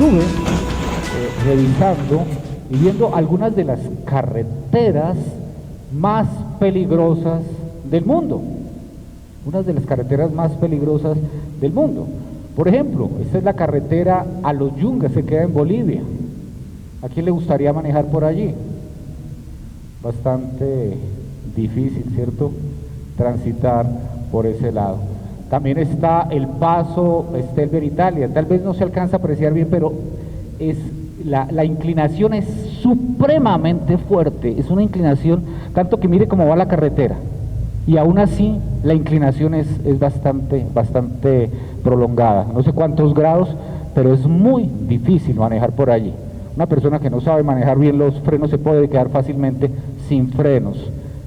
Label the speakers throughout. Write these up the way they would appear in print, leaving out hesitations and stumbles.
Speaker 1: estuve revisando y viendo algunas de las carreteras más peligrosas del mundo. Unas de las carreteras más peligrosas del mundo. Por ejemplo, esta es la carretera a Los Yungas, que queda en Bolivia. ¿A quién le gustaría manejar por allí? Bastante difícil, ¿cierto? Transitar por ese lado. También está el paso Estelvere Italia. Tal vez no se alcanza a apreciar bien, pero la inclinación es supremamente fuerte. Es una inclinación, tanto que mire cómo va la carretera. Y aún así la inclinación es bastante prolongada. No sé cuántos grados, pero es muy difícil manejar por allí. Una persona que no sabe manejar bien los frenos se puede quedar fácilmente sin frenos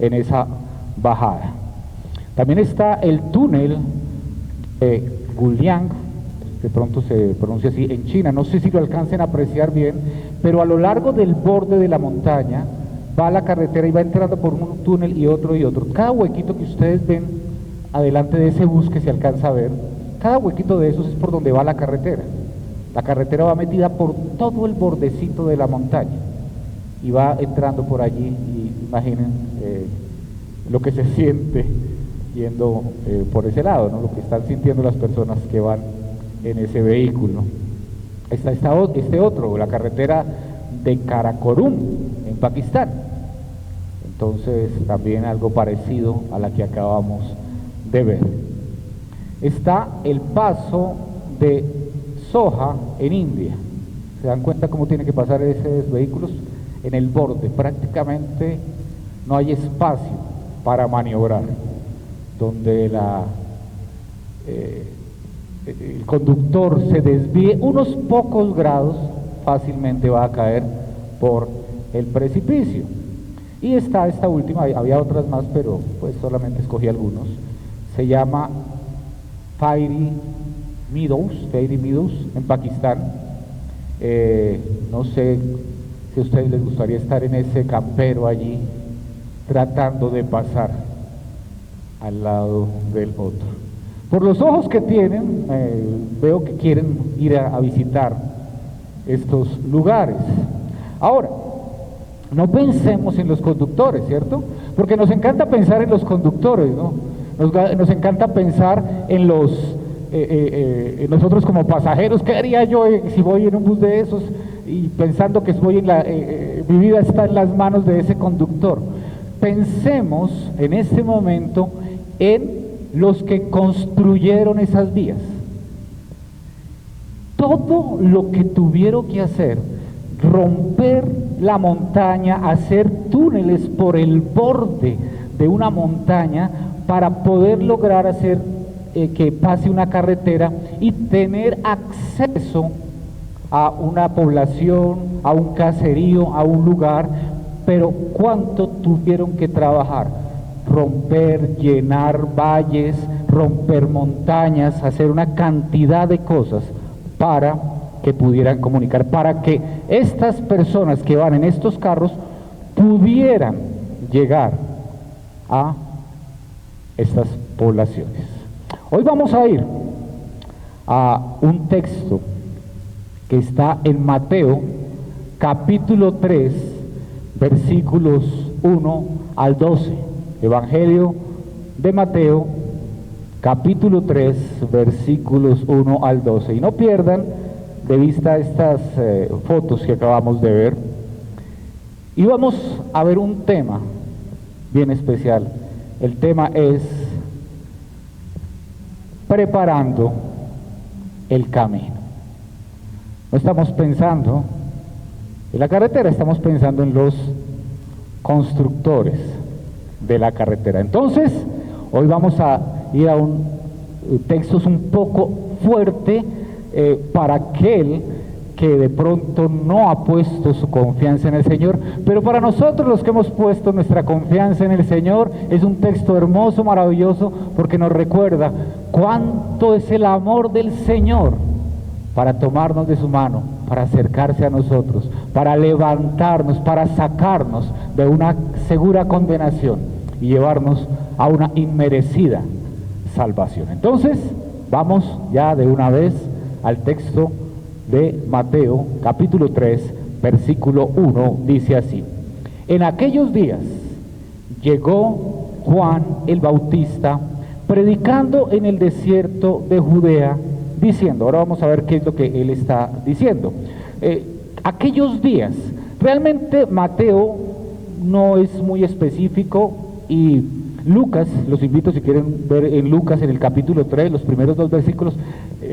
Speaker 1: en esa bajada. También está el túnel de Guiliang, de pronto se pronuncia así, en China. No sé si lo alcancen a apreciar bien, pero a lo largo del borde de la montaña va la carretera y va entrando por un túnel y otro y otro. Cada huequito que ustedes ven adelante de ese bus que se alcanza a ver, cada huequito de esos es por donde va la carretera. La carretera va metida por todo el bordecito de la montaña y va entrando por allí, y imaginen lo que se siente yendo por ese lado, ¿no? Lo que están sintiendo las personas que van en ese vehículo. Está este otro, la carretera de Karakorum, en Pakistán. Entonces también algo parecido a la que acabamos de ver. Está el paso de Soja en India. ¿Se dan cuenta cómo tiene que pasar esos vehículos? En el borde, prácticamente no hay espacio para maniobrar, donde el conductor se desvíe unos pocos grados, fácilmente va a caer por el precipicio. Y está esta última, había otras más, pero pues solamente escogí algunos. Se llama Fairy Meadows en Pakistán. No sé si a ustedes les gustaría estar en ese campero allí tratando de pasar al lado del otro. Por los ojos que tienen, veo que quieren ir a visitar estos lugares. Ahora, no pensemos en los conductores, ¿cierto? Porque nos encanta pensar en los conductores, ¿no? Nos encanta pensar en nosotros como pasajeros. ¿Qué haría yo si voy en un bus de esos y pensando que mi vida está en las manos de ese conductor? Pensemos en este momento en los que construyeron esas vías. Todo lo que tuvieron que hacer, romper la montaña, hacer túneles por el borde de una montaña para poder lograr hacer que pase una carretera y tener acceso a una población, a un caserío, a un lugar. Pero ¿cuánto tuvieron que trabajar? Romper, llenar valles, romper montañas, hacer una cantidad de cosas para que pudieran comunicar, para que estas personas que van en estos carros pudieran llegar a estas poblaciones. Hoy vamos a ir a un texto que está en Mateo, capítulo 3, versículos 1 al 12. Evangelio de Mateo, capítulo 3, versículos 1 al 12. Y no pierdan de vista estas fotos que acabamos de ver. Y vamos a ver un tema bien especial. El tema es preparando el camino. No estamos pensando en la carretera, estamos pensando en los constructores de la carretera. Entonces, hoy vamos a ir a un texto un poco fuerte para aquel que de pronto no ha puesto su confianza en el Señor, pero para nosotros los que hemos puesto nuestra confianza en el Señor, es un texto hermoso, maravilloso, porque nos recuerda cuánto es el amor del Señor para tomarnos de su mano, para acercarse a nosotros, para levantarnos, para sacarnos de una segura condenación y llevarnos a una inmerecida salvación. Entonces, vamos ya de una vez al texto de Mateo, capítulo 3, versículo 1, dice así: en aquellos días llegó Juan el Bautista predicando en el desierto de Judea, diciendo, ahora vamos a ver qué es lo que él está diciendo. Aquellos días, realmente Mateo no es muy específico, y Lucas, los invito si quieren ver en Lucas en el capítulo 3, los primeros 2 versículos,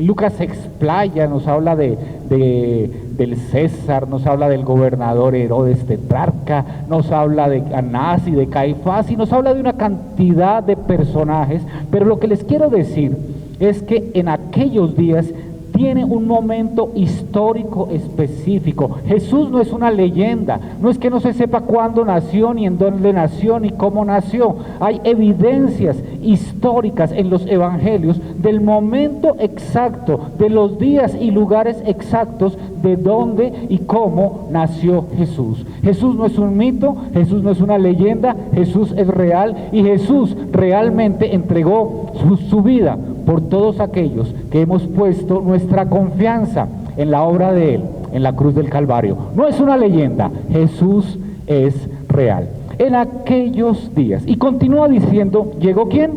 Speaker 1: Lucas se explaya, nos habla del César, nos habla del gobernador Herodes tetrarca, nos habla de Anás y de Caifás, y nos habla de una cantidad de personajes, pero lo que les quiero decir es que en aquellos días tiene un momento histórico específico. Jesús no es una leyenda, no es que no se sepa cuándo nació, ni en dónde nació, ni cómo nació. Hay evidencias históricas en los evangelios del momento exacto, de los días y lugares exactos de dónde y cómo nació Jesús. Jesús no es un mito, Jesús no es una leyenda, Jesús es real, y Jesús realmente entregó su vida por todos aquellos que hemos puesto nuestra confianza en la obra de Él, en la cruz del Calvario. No es una leyenda, Jesús es real. En aquellos días, y continúa diciendo, ¿llegó quién?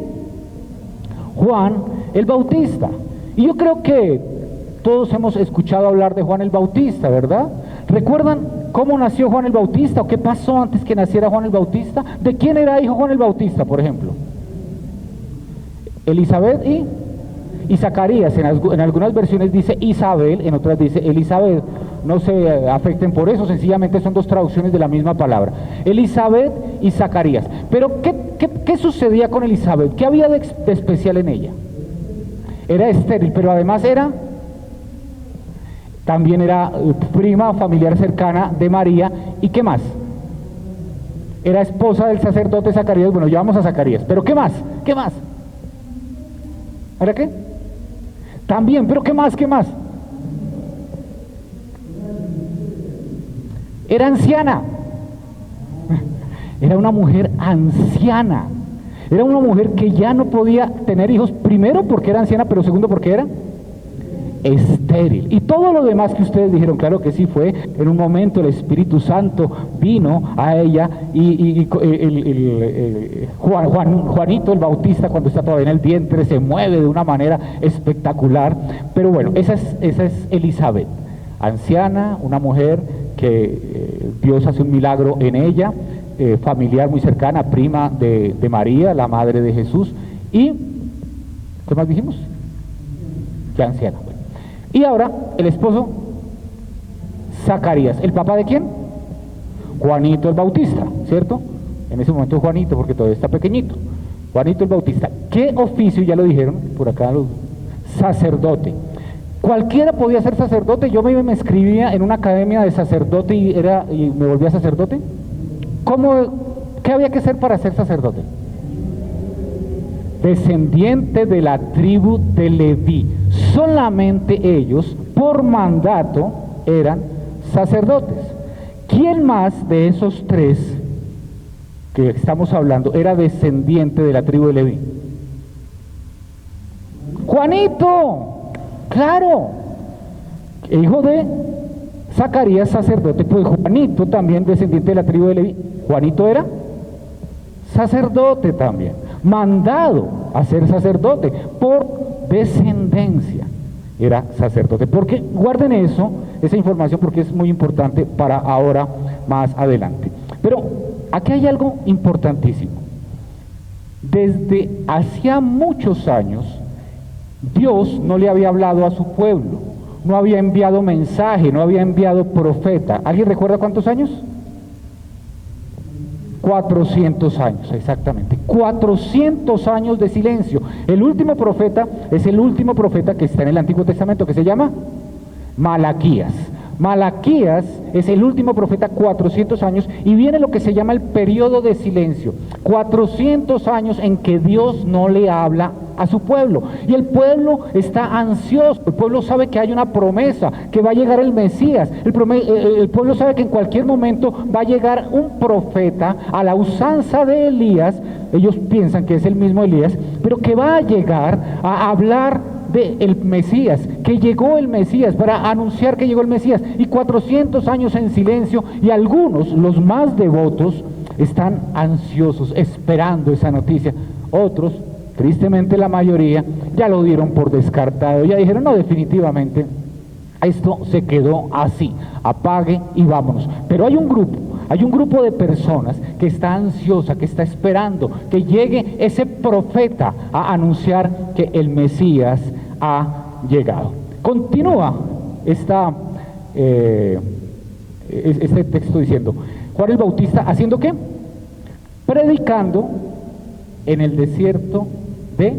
Speaker 1: Juan el Bautista. Y yo creo que todos hemos escuchado hablar de Juan el Bautista, ¿verdad? ¿Recuerdan cómo nació Juan el Bautista o qué pasó antes que naciera Juan el Bautista? ¿De quién era hijo Juan el Bautista, por ejemplo? Elizabeth y Zacarías. En algunas versiones dice Isabel, en otras dice Elizabeth. No se afecten por eso, sencillamente son 2 traducciones de la misma palabra. Elizabeth y Zacarías. Pero ¿qué sucedía con Elizabeth? ¿Qué había de especial en ella? Era estéril, pero además también era prima familiar cercana de María. ¿Y qué más? Era esposa del sacerdote Zacarías. Bueno, ya vamos a Zacarías, pero ¿qué más? ¿Qué más? ¿Era qué? También, pero ¿qué más? ¿Qué más? Era anciana. Era una mujer anciana. Era una mujer que ya no podía tener hijos, primero porque era anciana, pero segundo porque era estéril. Y todo lo demás que ustedes dijeron, claro que sí, fue en un momento el Espíritu Santo vino a ella, y Juanito el Bautista, cuando está todavía en el vientre, se mueve de una manera espectacular. Pero bueno, esa es Elizabeth, anciana, una mujer que Dios hace un milagro en ella, familiar muy cercana, prima de María, la madre de Jesús. ¿Y qué más dijimos? Que anciana. Bueno. Y ahora el esposo Zacarías, ¿el papá de quién? Juanito el Bautista, ¿cierto? En ese momento Juanito, porque todavía está pequeñito. Juanito el Bautista. ¿Qué oficio? Ya lo dijeron por acá los sacerdote. Cualquiera podía ser sacerdote. Yo me inscribía en una academia de sacerdote y me volvía sacerdote. ¿Qué había que ser para ser sacerdote? Descendiente de la tribu de Leví. Solamente ellos, por mandato, eran sacerdotes. ¿Quién más de esos 3 que estamos hablando era descendiente de la tribu de Leví? Juanito, claro, hijo de Zacarías, sacerdote. Pues Juanito también descendiente de la tribu de Leví. Juanito era sacerdote también, mandado a ser sacerdote por descendencia, era sacerdote. Porque guarden esa información, porque es muy importante para ahora más adelante. Pero aquí hay algo importantísimo. Desde hacía muchos años Dios no le había hablado a su pueblo, no había enviado mensaje, no había enviado profeta. ¿Alguien recuerda cuántos años? 400 años, exactamente. 400 años de silencio. El último profeta es el último profeta que está en el Antiguo Testamento, que se llama Malaquías. Malaquías es el último profeta, 400 años, y viene lo que se llama el periodo de silencio. 400 años en que Dios no le habla a su pueblo, y el pueblo está ansioso. El pueblo sabe que hay una promesa, que va a llegar el Mesías. El pueblo sabe que en cualquier momento va a llegar un profeta a la usanza de Elías. Ellos piensan que es el mismo Elías, pero que va a llegar a hablar del Mesías, que llegó el Mesías, para anunciar que llegó el Mesías, y 400 años en silencio, y algunos, los más devotos, están ansiosos, esperando esa noticia. Otros, tristemente la mayoría, ya lo dieron por descartado, ya dijeron, no, definitivamente, esto se quedó así, apague y vámonos. Pero hay un grupo de personas que está ansiosa, que está esperando que llegue ese profeta a anunciar que el Mesías ha llegado. Continúa este texto diciendo, Juan el Bautista, ¿haciendo qué? Predicando en el desierto de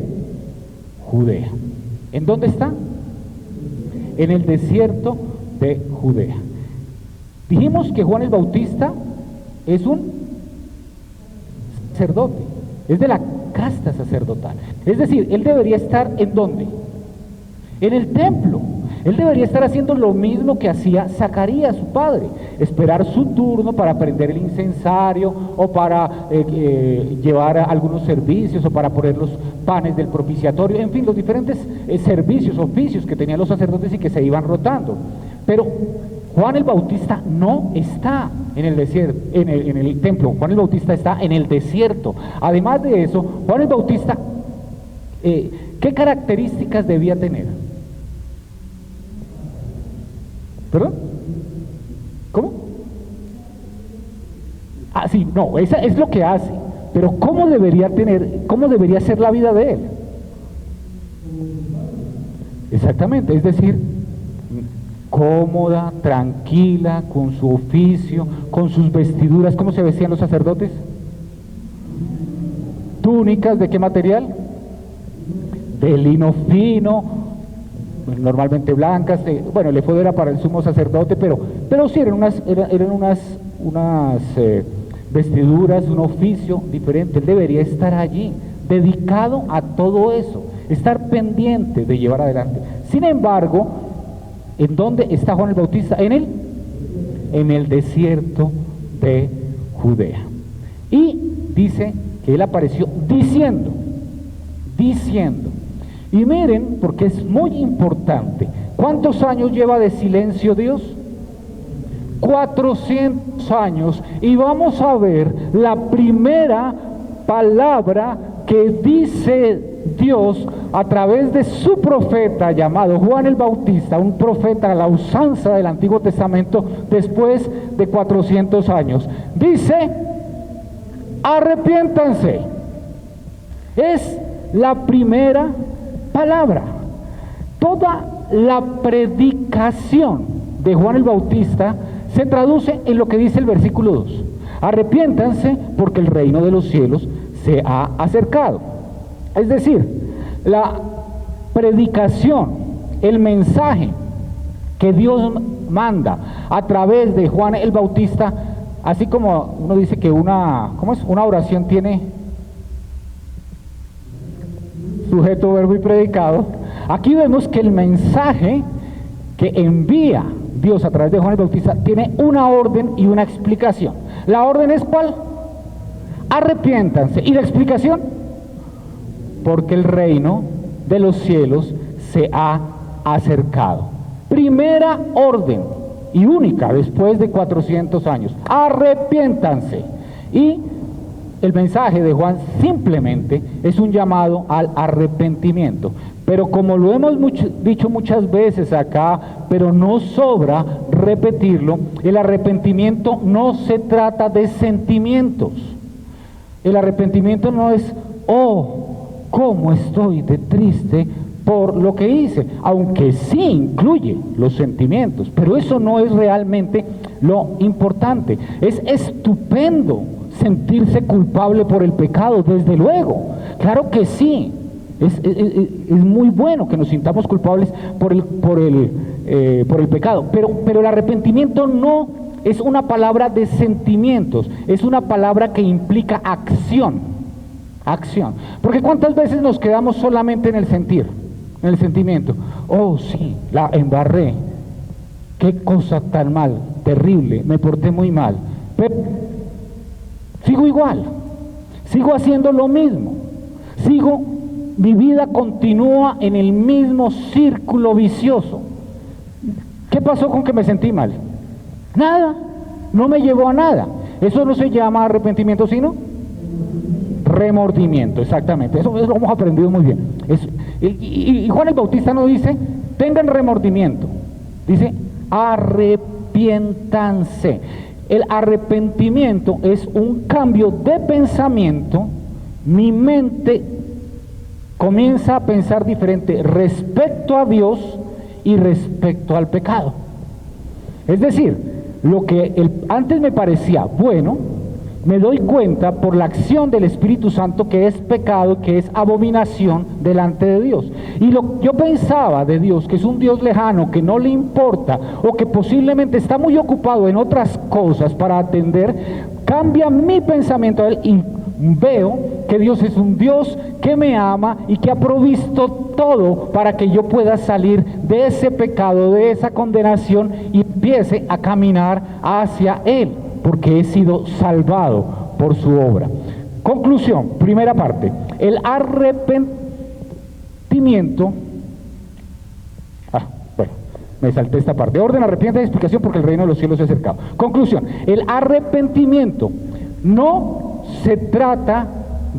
Speaker 1: Judea. ¿En dónde está? En el desierto de Judea. Dijimos que Juan el Bautista es un sacerdote, es de la casta sacerdotal. Es decir, él debería estar ¿en dónde? En el templo. Él debería estar haciendo lo mismo que hacía Zacarías, su padre, esperar su turno para prender el incensario o para llevar algunos servicios o para poner los panes del propiciatorio, en fin, los diferentes servicios, oficios que tenían los sacerdotes y que se iban rotando. Pero Juan el Bautista no está en el desierto, en el templo. Juan el Bautista está en el desierto. Además de eso, Juan el Bautista, ¿qué características debía tener? ¿Perdón? ¿Cómo? Ah, sí, no, esa es lo que hace. Pero ¿cómo debería ser la vida de él? Exactamente, es decir, cómoda, tranquila, con su oficio, con sus vestiduras. ¿Cómo se vestían los sacerdotes? Túnicas, ¿de qué material? De lino fino, normalmente blancas. Bueno, el efod era para el sumo sacerdote, pero sí eran unas vestiduras, un oficio diferente. Él debería estar allí, dedicado a todo eso, estar pendiente de llevar adelante. Sin embargo, ¿en dónde está Juan el Bautista? En el desierto de Judea. Y dice que él apareció diciendo, y miren, porque es muy importante, ¿cuántos años lleva de silencio Dios? 400 años, y vamos a ver la primera palabra que dice Dios a través de su profeta llamado Juan el Bautista, un profeta a la usanza del Antiguo Testamento después de 400 años. Dice, arrepiéntanse. Es la primera palabra. Toda la predicación de Juan el Bautista se traduce en lo que dice el versículo 2. Arrepiéntanse porque el reino de los cielos se ha acercado. Es decir, la predicación, el mensaje que Dios manda a través de Juan el Bautista, así como uno dice que una oración tiene sujeto, verbo y predicado, aquí vemos que el mensaje que envía Dios a través de Juan el Bautista tiene una orden y una explicación. ¿La orden es cuál? Arrepiéntanse. ¿Y la explicación? Porque el reino de los cielos se ha acercado. Primera orden y única después de 400 años. Arrepiéntanse. Y el mensaje de Juan simplemente es un llamado al arrepentimiento. Pero como lo hemos dicho muchas veces acá, pero no sobra repetirlo, el arrepentimiento no se trata de sentimientos. El arrepentimiento no es, oh, cómo estoy de triste por lo que hice, aunque sí incluye los sentimientos, pero eso no es realmente lo importante. Es estupendo sentirse culpable por el pecado, desde luego, claro que sí. Es muy bueno que nos sintamos culpables por el pecado, pero el arrepentimiento no es una palabra de sentimientos, es una palabra que implica acción, porque ¿cuántas veces nos quedamos solamente en el sentir, en el sentimiento? Oh sí, la embarré, qué cosa tan mal, terrible, me porté muy mal, pero sigo igual, sigo haciendo lo mismo, sigo mi vida continúa en el mismo círculo vicioso. ¿Qué pasó con que me sentí mal? Nada, no me llevó a nada. Eso no se llama arrepentimiento, sino remordimiento, exactamente. Eso lo hemos aprendido muy bien. Y Juan el Bautista no dice, tengan remordimiento. Dice, arrepiéntanse. El arrepentimiento es un cambio de pensamiento. Mi mente comienza a pensar diferente respecto a Dios y respecto al pecado. Es decir, lo que antes me parecía bueno, me doy cuenta por la acción del Espíritu Santo que es pecado, que es abominación delante de Dios. Y yo pensaba de Dios que es un Dios lejano, que no le importa, o que posiblemente está muy ocupado en otras cosas para atender, cambia mi pensamiento a Él y veo que Dios es un Dios que me ama y que ha provisto todo para que yo pueda salir de ese pecado, de esa condenación y empiece a caminar hacia Él, porque he sido salvado por su obra. Conclusión, primera parte, el arrepentimiento. Bueno, me salté esta parte. Orden, arrepiéntase, explicación, porque el reino de los cielos se ha acercado. Conclusión, el arrepentimiento no se trata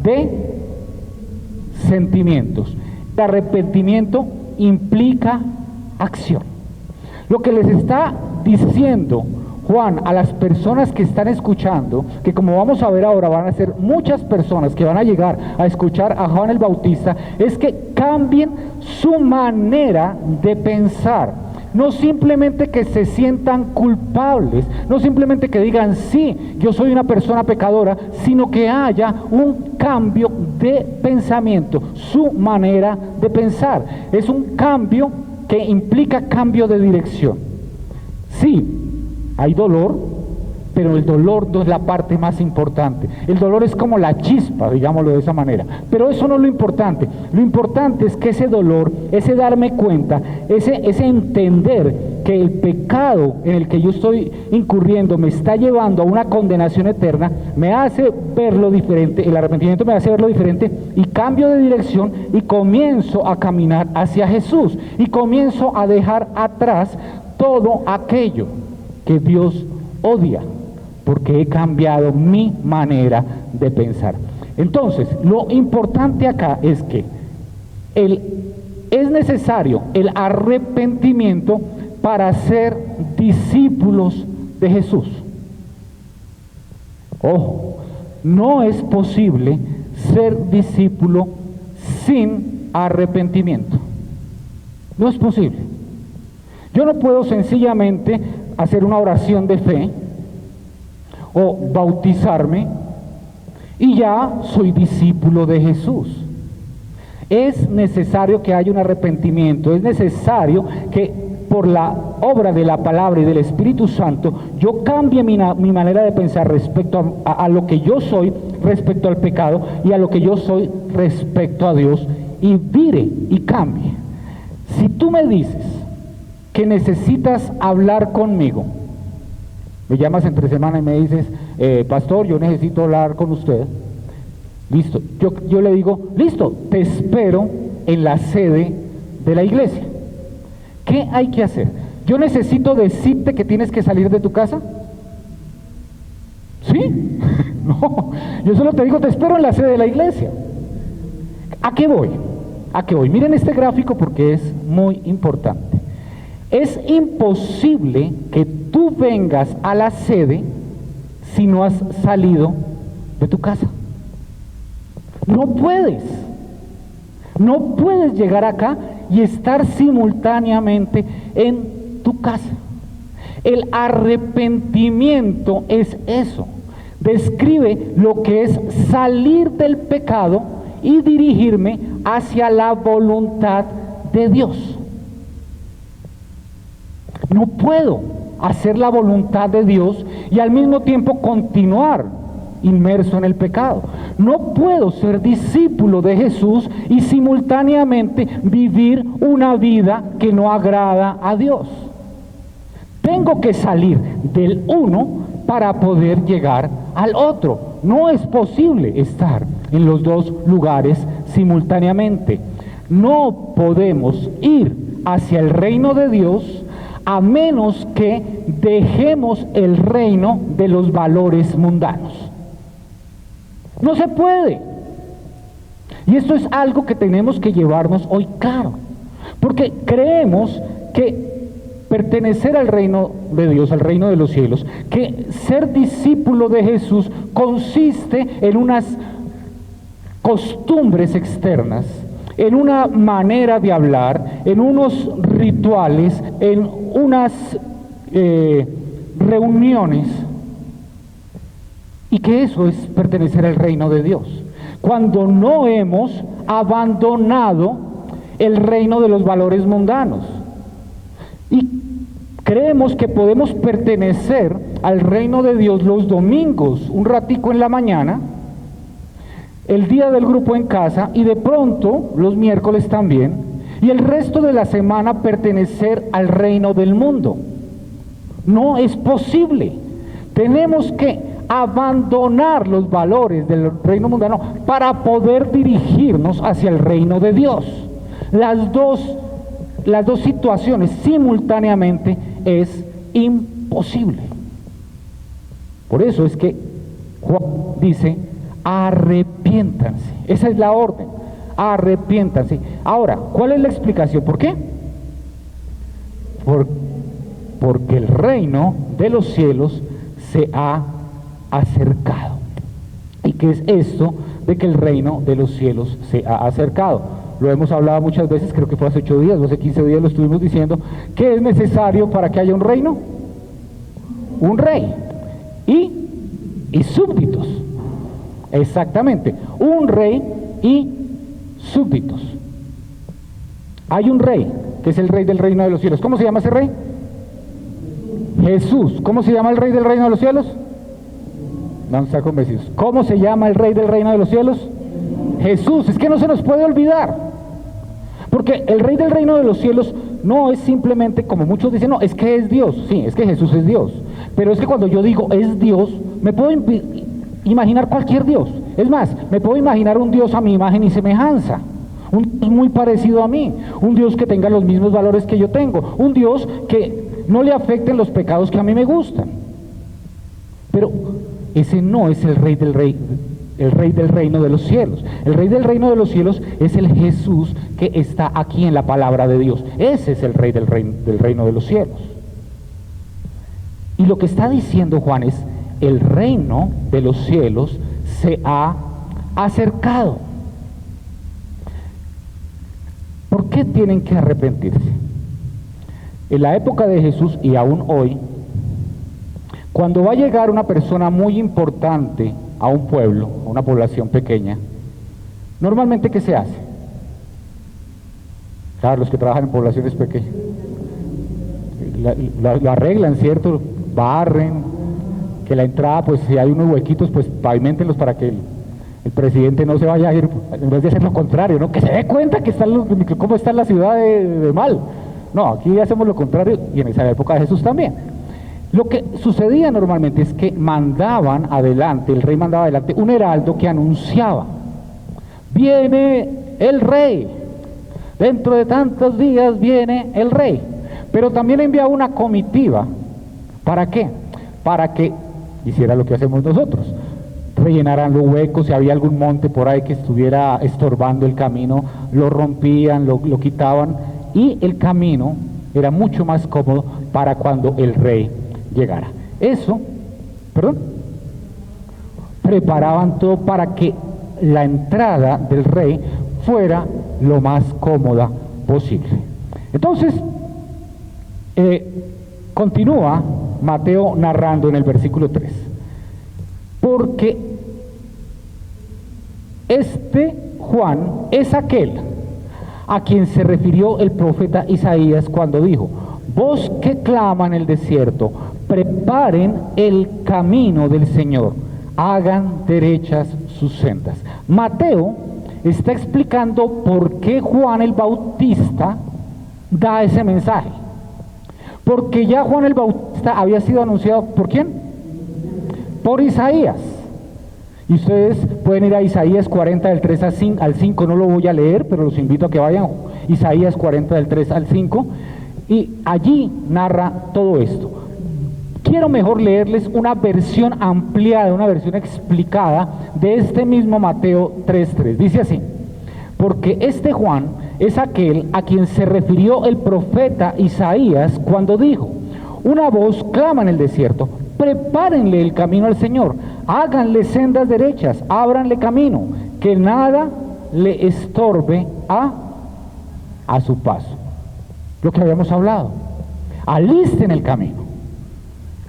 Speaker 1: de sentimientos. El arrepentimiento implica acción. Lo que les está diciendo Juan a las personas que están escuchando, que como vamos a ver ahora van a ser muchas personas que van a llegar a escuchar a Juan el Bautista, es que cambien su manera de pensar. No simplemente que se sientan culpables, no simplemente que digan, sí, yo soy una persona pecadora, sino que haya un cambio de pensamiento, su manera de pensar. Es un cambio que implica cambio de dirección. Sí, hay dolor, pero el dolor no es la parte más importante. El dolor es como la chispa, digámoslo de esa manera. Pero eso no es lo importante. Lo importante es que ese dolor, ese darme cuenta, ese entender que el pecado en el que yo estoy incurriendo me está llevando a una condenación eterna, me hace verlo diferente. El arrepentimiento me hace verlo diferente y cambio de dirección y comienzo a caminar hacia Jesús. Y comienzo a dejar atrás todo aquello que Dios odia, porque he cambiado mi manera de pensar. Entonces, lo importante acá es que es necesario el arrepentimiento para ser discípulos de Jesús. Ojo, no es posible ser discípulo sin arrepentimiento. No es posible. Yo no puedo sencillamente hacer una oración de fe o bautizarme y ya soy discípulo de Jesús. Es necesario que haya un arrepentimiento, es necesario que por la obra de la palabra y del Espíritu Santo yo cambie mi manera de pensar respecto a lo que yo soy respecto al pecado y a lo que yo soy respecto a Dios, y vire y cambie. Si tú me dices que necesitas hablar conmigo, me llamas entre semana y me dices, pastor, yo necesito hablar con usted, listo, yo le digo, listo, te espero en la sede de la iglesia. ¿Qué hay que hacer? ¿Yo necesito decirte que tienes que salir de tu casa? ¿Sí? No, yo solo te digo, te espero en la sede de la iglesia. ¿A qué voy? ¿A qué voy? Miren este gráfico porque es muy importante. Es imposible que tú vengas a la sede si no has salido de tu casa. No puedes. No puedes llegar acá y estar simultáneamente en tu casa. El arrepentimiento es eso. Describe lo que es salir del pecado y dirigirme hacia la voluntad de Dios. No puedo hacer la voluntad de Dios y al mismo tiempo continuar inmerso en el pecado. No puedo ser discípulo de Jesús y simultáneamente vivir una vida que no agrada a Dios. Tengo que salir del uno para poder llegar al otro. No es posible estar en los dos lugares simultáneamente. No podemos ir hacia el reino de Dios a menos que dejemos el reino de los valores mundanos. No se puede. Y esto es algo que tenemos que llevarnos hoy claro, porque creemos que pertenecer al reino de Dios, al reino de los cielos, que ser discípulo de Jesús consiste en unas costumbres externas, en una manera de hablar, en unos rituales, en unas reuniones, y que eso es pertenecer al reino de Dios, cuando no hemos abandonado el reino de los valores mundanos. Y creemos que podemos pertenecer al reino de Dios los domingos, un ratico en la mañana, el día del grupo en casa, y de pronto los miércoles también, y el resto de la semana pertenecer al reino del mundo. No es posible. Tenemos que abandonar los valores del reino mundano para poder dirigirnos hacia el reino de Dios. Las dos situaciones simultáneamente es imposible. Por eso es que Juan dice: arrepiéntanse. Esa es la orden, arrepiéntanse. Ahora, ¿cuál es la explicación? ¿Por qué? Porque el reino de los cielos se ha acercado. ¿Y qué es esto de que el reino de los cielos se ha acercado? Lo hemos hablado muchas veces, creo que fue hace 8 días, hace 15 días lo estuvimos diciendo. ¿Qué es necesario para que haya un reino? Un rey y súbditos. Exactamente, un rey y súbditos. Hay un rey, que es el rey del reino de los cielos. ¿Cómo se llama ese rey? Jesús. ¿Cómo se llama el rey del reino de los cielos? No está convencidos. ¿Cómo se llama el rey del reino de los cielos? Jesús. Es que no se nos puede olvidar, porque el rey del reino de los cielos no es simplemente, como muchos dicen, no, es que es Dios. Sí, es que Jesús es Dios, pero es que cuando yo digo es Dios, me puedo imaginar cualquier Dios. Es más, me puedo imaginar un Dios a mi imagen y semejanza, un Dios muy parecido a mí, un Dios que tenga los mismos valores que yo tengo, un Dios que no le afecten los pecados que a mí me gustan. Pero ese no es el rey del reino de los cielos. El rey del reino de los cielos es el Jesús que está aquí en la palabra de Dios. Ese es el rey del reino de los cielos. Y lo que está diciendo Juan es: el reino de los cielos se ha acercado. ¿Por qué tienen que arrepentirse? En la época de Jesús y aún hoy, cuando va a llegar una persona muy importante a un pueblo, a una población pequeña, normalmente ¿qué se hace? Claro, los que trabajan en poblaciones pequeñas lo arreglan, ¿cierto? Barren, que la entrada, pues si hay unos huequitos, pues pavimentenlos para que el presidente no se vaya a ir, en vez de hacer lo contrario, ¿no? Que se dé cuenta que cómo está la ciudad de mal. No, aquí hacemos lo contrario, y en esa época de Jesús también. Lo que sucedía normalmente es que mandaban adelante, el rey mandaba adelante un heraldo que anunciaba: viene el rey, dentro de tantos días viene el rey. Pero también enviaba una comitiva. ¿Para qué? Para que hiciera lo que hacemos nosotros: rellenaran los huecos, si había algún monte por ahí que estuviera estorbando el camino, lo rompían, lo quitaban, y el camino era mucho más cómodo para cuando el rey llegara. Preparaban todo para que la entrada del rey fuera lo más cómoda posible. Entonces, continúa Mateo narrando en el versículo 3: porque este Juan es aquel a quien se refirió el profeta Isaías cuando dijo: voz que clama en el desierto, preparen el camino del Señor, hagan derechas sus sendas. Mateo está explicando por qué Juan el Bautista da ese mensaje. Porque ya Juan el Bautista había sido anunciado ¿por quién? Por Isaías. Y ustedes pueden ir a Isaías 40 del 3 al 5, no lo voy a leer, pero los invito a que vayan, Isaías 40 del 3 al 5, y allí narra todo esto. Quiero mejor leerles una versión ampliada, una versión explicada de este mismo Mateo 3:3. Dice así: porque este Juan es aquel a quien se refirió el profeta Isaías cuando dijo: una voz clama en el desierto, prepárenle el camino al Señor, háganle sendas derechas, ábranle camino, que nada le estorbe a su paso. Lo que habíamos hablado, alisten el camino.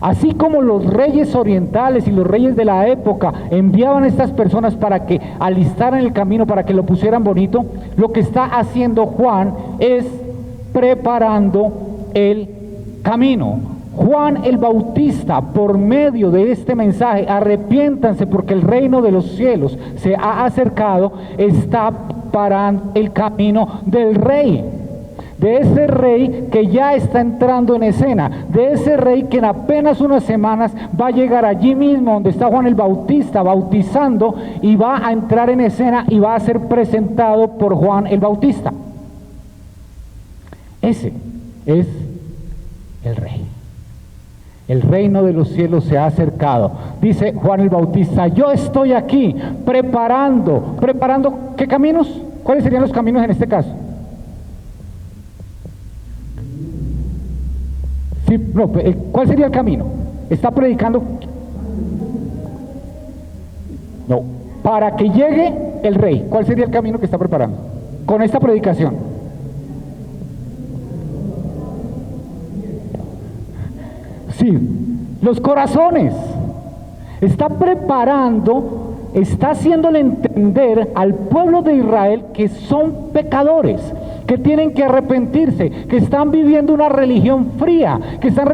Speaker 1: Así como los reyes orientales y los reyes de la época enviaban a estas personas para que alistaran el camino, para que lo pusieran bonito, lo que está haciendo Juan es preparando el camino. Juan el Bautista, por medio de este mensaje, arrepiéntanse porque el reino de los cielos se ha acercado, está preparando el camino del rey. De ese rey que ya está entrando en escena, de ese rey que en apenas unas semanas va a llegar allí mismo donde está Juan el Bautista bautizando, y va a entrar en escena y va a ser presentado por Juan el Bautista. Ese es el rey. El reino de los cielos se ha acercado. Dice Juan el Bautista: yo estoy aquí preparando, ¿qué caminos? ¿Cuáles serían los caminos en este caso? Sí, no, ¿cuál sería el camino? Está predicando. No, para que llegue el rey, ¿cuál sería el camino que está preparando con esta predicación? Sí, los corazones. Está preparando, está haciéndole entender al pueblo de Israel que son pecadores, que tienen que arrepentirse, que están viviendo una religión fría, que están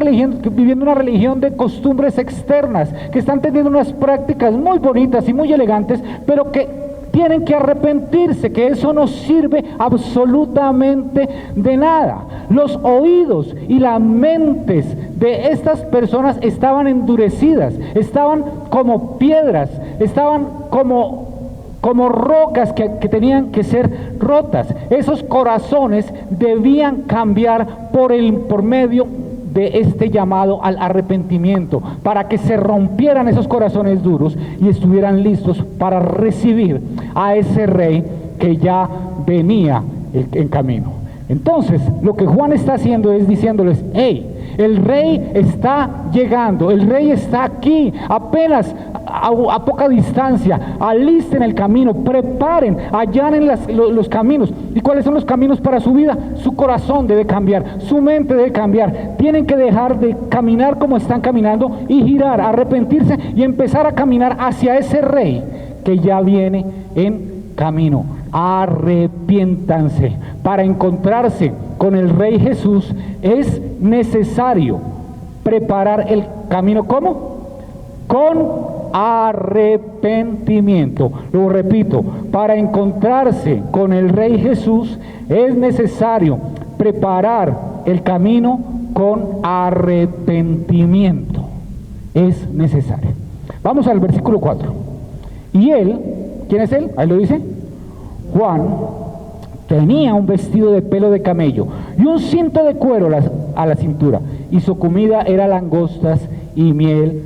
Speaker 1: viviendo una religión de costumbres externas, que están teniendo unas prácticas muy bonitas y muy elegantes, pero que tienen que arrepentirse, que eso no sirve absolutamente de nada. Los oídos y las mentes de estas personas estaban endurecidas, estaban como piedras, estaban como rocas que tenían que ser rotas. Esos corazones debían cambiar por medio de este llamado al arrepentimiento, para que se rompieran esos corazones duros y estuvieran listos para recibir a ese rey que ya venía en camino. Entonces, lo que Juan está haciendo es diciéndoles: hey, el rey está llegando, el rey está aquí, apenas a poca distancia, alisten el camino, preparen, allanen los caminos. ¿Y cuáles son los caminos para su vida? Su corazón debe cambiar, su mente debe cambiar, tienen que dejar de caminar como están caminando y girar, arrepentirse y empezar a caminar hacia ese rey que ya viene en camino. Arrepiéntanse. Para encontrarse con el Rey Jesús es necesario preparar el camino. ¿Cómo? Con arrepentimiento. Lo repito, para encontrarse con el Rey Jesús es necesario preparar el camino con arrepentimiento. Es necesario. Vamos al versículo 4. Y él, ¿quién es él? Ahí lo dice. Juan tenía un vestido de pelo de camello y un cinto de cuero a la cintura, y su comida era langostas y miel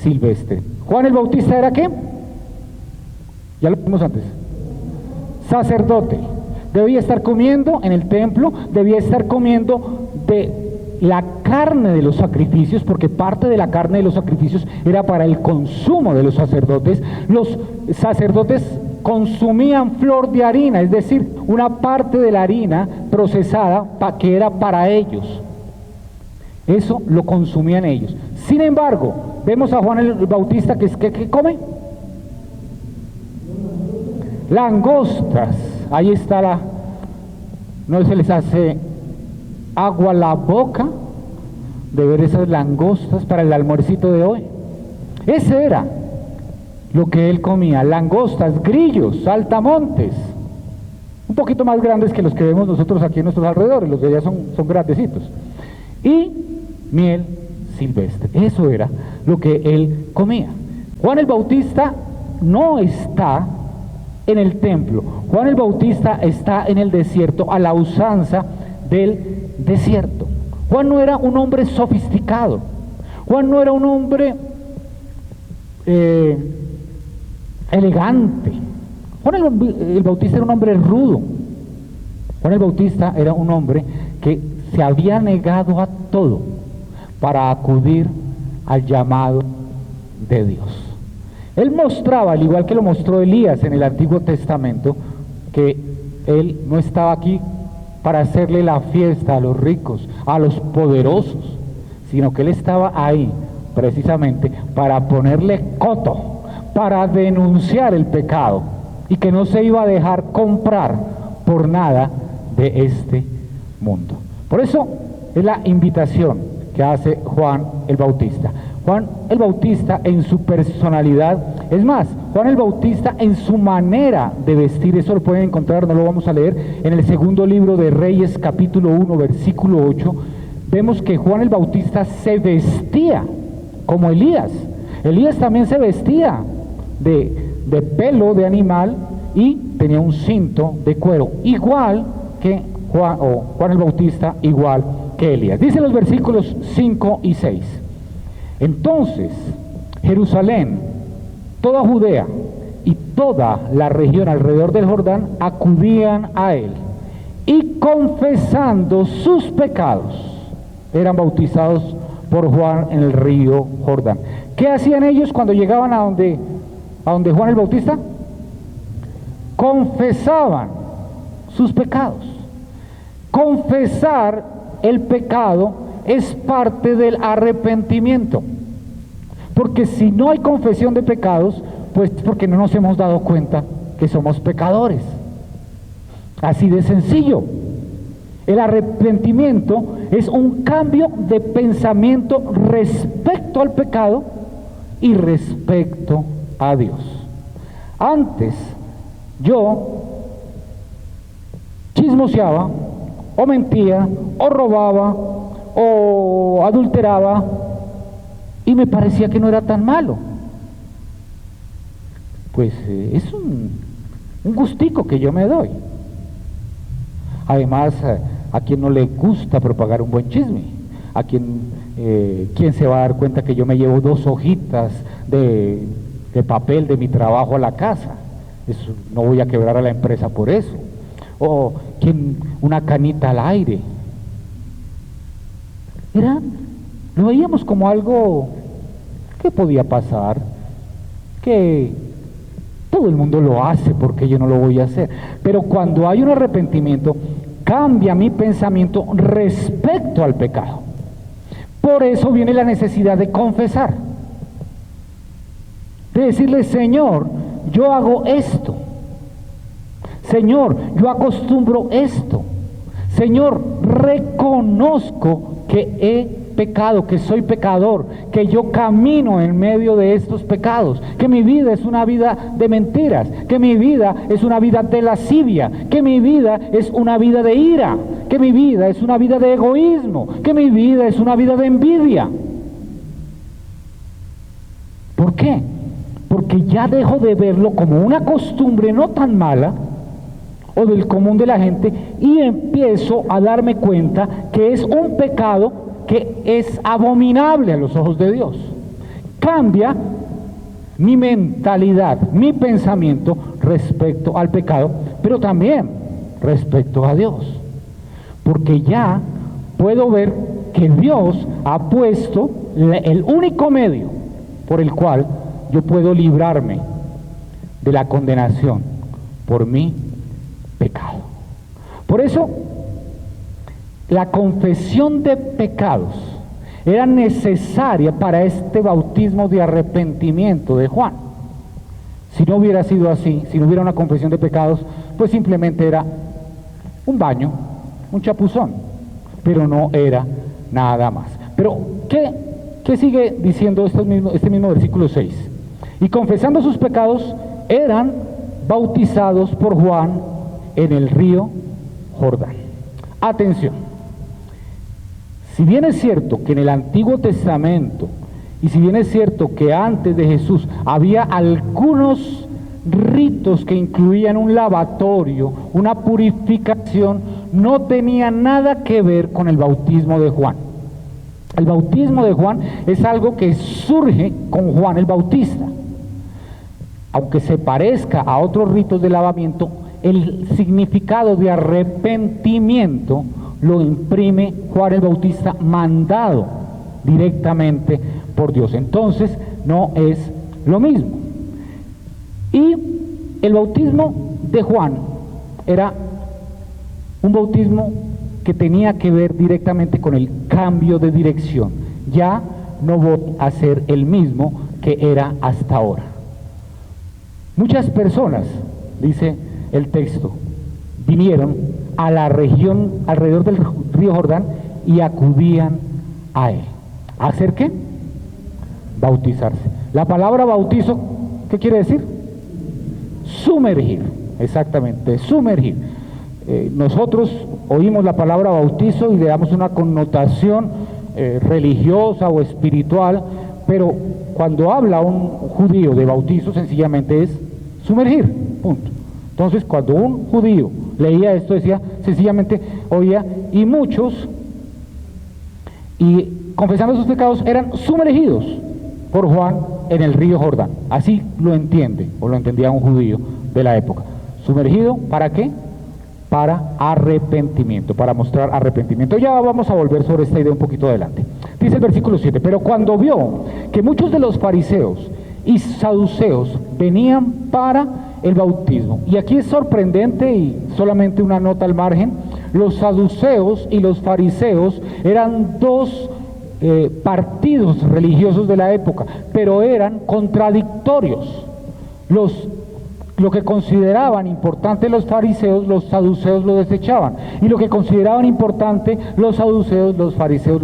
Speaker 1: silvestre. Juan el Bautista ¿era qué? Ya lo vimos antes. Sacerdote. Debía estar comiendo en el templo, debía estar comiendo de la carne de los sacrificios, porque parte de la carne de los sacrificios era para el consumo de los sacerdotes. Los sacerdotes consumían flor de harina, es decir, una parte de la harina procesada que era para ellos. Eso lo consumían ellos. Sin embargo, vemos a Juan el Bautista que come langostas. Ahí está no se les hace agua la boca de ver esas langostas para el almuercito de hoy. Ese era lo que él comía: langostas, grillos, saltamontes, un poquito más grandes que los que vemos nosotros aquí en nuestros alrededores, los de allá son grandecitos, y miel silvestre. Eso era lo que él comía. Juan el Bautista no está en el templo. Juan el Bautista está en el desierto, a la usanza del desierto. Juan no era un hombre sofisticado. Juan no era un hombre elegante. Juan el Bautista era un hombre rudo. Juan el Bautista era un hombre que se había negado a todo para acudir al llamado de Dios. Él mostraba, al igual que lo mostró Elías en el Antiguo Testamento, que él no estaba aquí para hacerle la fiesta a los ricos, a los poderosos, sino que él estaba ahí precisamente para ponerle coto, para denunciar el pecado, y que no se iba a dejar comprar por nada de este mundo. Por eso es la invitación que hace Juan el Bautista. Juan el Bautista en su personalidad, es más, Juan el Bautista en su manera de vestir, eso lo pueden encontrar, no lo vamos a leer, en el segundo libro de Reyes, capítulo 1, versículo 8, vemos que Juan el Bautista se vestía como Elías. Elías también se vestía de pelo de animal y tenía un cinto de cuero, igual que Juan el Bautista, igual que Elías. Dice los versículos 5 y 6. Entonces Jerusalén, toda Judea y toda la región alrededor del Jordán acudían a él, y confesando sus pecados eran bautizados por Juan en el río Jordán. ¿Qué hacían ellos cuando llegaban a donde Juan el Bautista? Confesaban sus pecados. Confesar el pecado es parte del arrepentimiento, porque si no hay confesión de pecados, pues porque no nos hemos dado cuenta que somos pecadores. Así de sencillo. El arrepentimiento es un cambio de pensamiento respecto al pecado y respecto a Dios. Antes yo chismoseaba, o mentía, o robaba, o adulteraba, y me parecía que no era tan malo. Pues es un gustico que yo me doy. Además, a quien no le gusta propagar un buen chisme, a quien se va a dar cuenta que yo me llevo 2 hojitas de papel de mi trabajo a la casa. Eso, no voy a quebrar a la empresa por eso. O una canita al aire. Lo veíamos como algo que podía pasar, que todo el mundo lo hace, porque yo no lo voy a hacer. Pero cuando hay un arrepentimiento, cambia mi pensamiento respecto al pecado. Por eso viene la necesidad de confesar, de decirle: Señor, yo hago esto. Señor, yo acostumbro esto. Señor, reconozco que he pecado, que soy pecador, que yo camino en medio de estos pecados, que mi vida es una vida de mentiras, que mi vida es una vida de lascivia, que mi vida es una vida de ira, que mi vida es una vida de egoísmo, que mi vida es una vida de envidia. ¿Por qué? Porque ya dejo de verlo como una costumbre no tan mala o del común de la gente, y empiezo a darme cuenta que es un pecado que es abominable a los ojos de Dios. Cambia mi mentalidad, mi pensamiento respecto al pecado, pero también respecto a Dios, porque ya puedo ver que Dios ha puesto el único medio por el cual yo puedo librarme de la condenación por mi pecado. Por eso la confesión de pecados era necesaria para este bautismo de arrepentimiento de Juan. Si no hubiera sido así, si no hubiera una confesión de pecados, pues simplemente era un baño, un chapuzón, pero no era nada más. Pero ¿qué sigue diciendo este mismo versículo 6? Y confesando sus pecados, eran bautizados por Juan en el río Jordán. Atención, si bien es cierto que en el Antiguo Testamento Y si bien es cierto que antes de Jesús había algunos ritos que incluían un lavatorio, una purificación, no tenía nada que ver con el bautismo de Juan. El bautismo de Juan es algo que surge con Juan el Bautista. Aunque se parezca a otros ritos de lavamiento, el significado de arrepentimiento lo imprime Juan el Bautista, mandado directamente por Dios. Entonces no es lo mismo. Y el bautismo de Juan era un bautismo que tenía que ver directamente con el cambio de dirección. Ya no voy a ser el mismo que era hasta ahora. Muchas personas, dice el texto, vinieron a la región alrededor del río Jordán y acudían a él. ¿A hacer qué? Bautizarse. La palabra bautizo, ¿qué quiere decir? Sumergir, exactamente, sumergir. Nosotros oímos la palabra bautizo y le damos una connotación religiosa o espiritual, pero cuando habla un judío de bautizo, sencillamente es sumergir, punto. Entonces, cuando un judío leía esto, decía, sencillamente oía, y muchos, y confesando sus pecados, eran sumergidos por Juan en el río Jordán. Así lo entiende, o lo entendía un judío de la época. Sumergido, ¿para qué? Para arrepentimiento, para mostrar arrepentimiento. Ya vamos a volver sobre esta idea un poquito adelante. Dice el versículo 7, pero cuando vio que muchos de los fariseos y saduceos venían para el bautismo, y aquí es sorprendente y solamente una nota al margen, los saduceos y los fariseos eran dos partidos religiosos de la época, pero eran contradictorios. Lo que consideraban importante los fariseos, los saduceos lo desechaban, y lo que consideraban importante los saduceos, los fariseos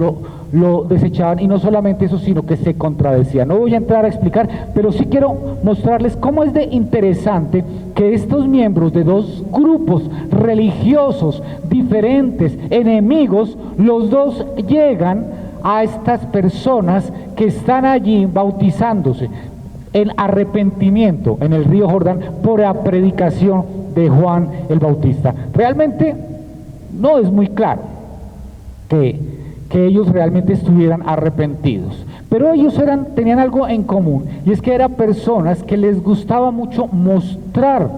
Speaker 1: lo desechaban, y no solamente eso, sino que se contradecían. No voy a entrar a explicar, pero sí quiero mostrarles cómo es de interesante que estos miembros de dos grupos religiosos diferentes, enemigos, los dos llegan a estas personas que están allí bautizándose en arrepentimiento en el río Jordán por la predicación de Juan el Bautista. Realmente no es muy claro que ellos realmente estuvieran arrepentidos, pero ellos tenían algo en común, y es que eran personas que les gustaba mucho mostrar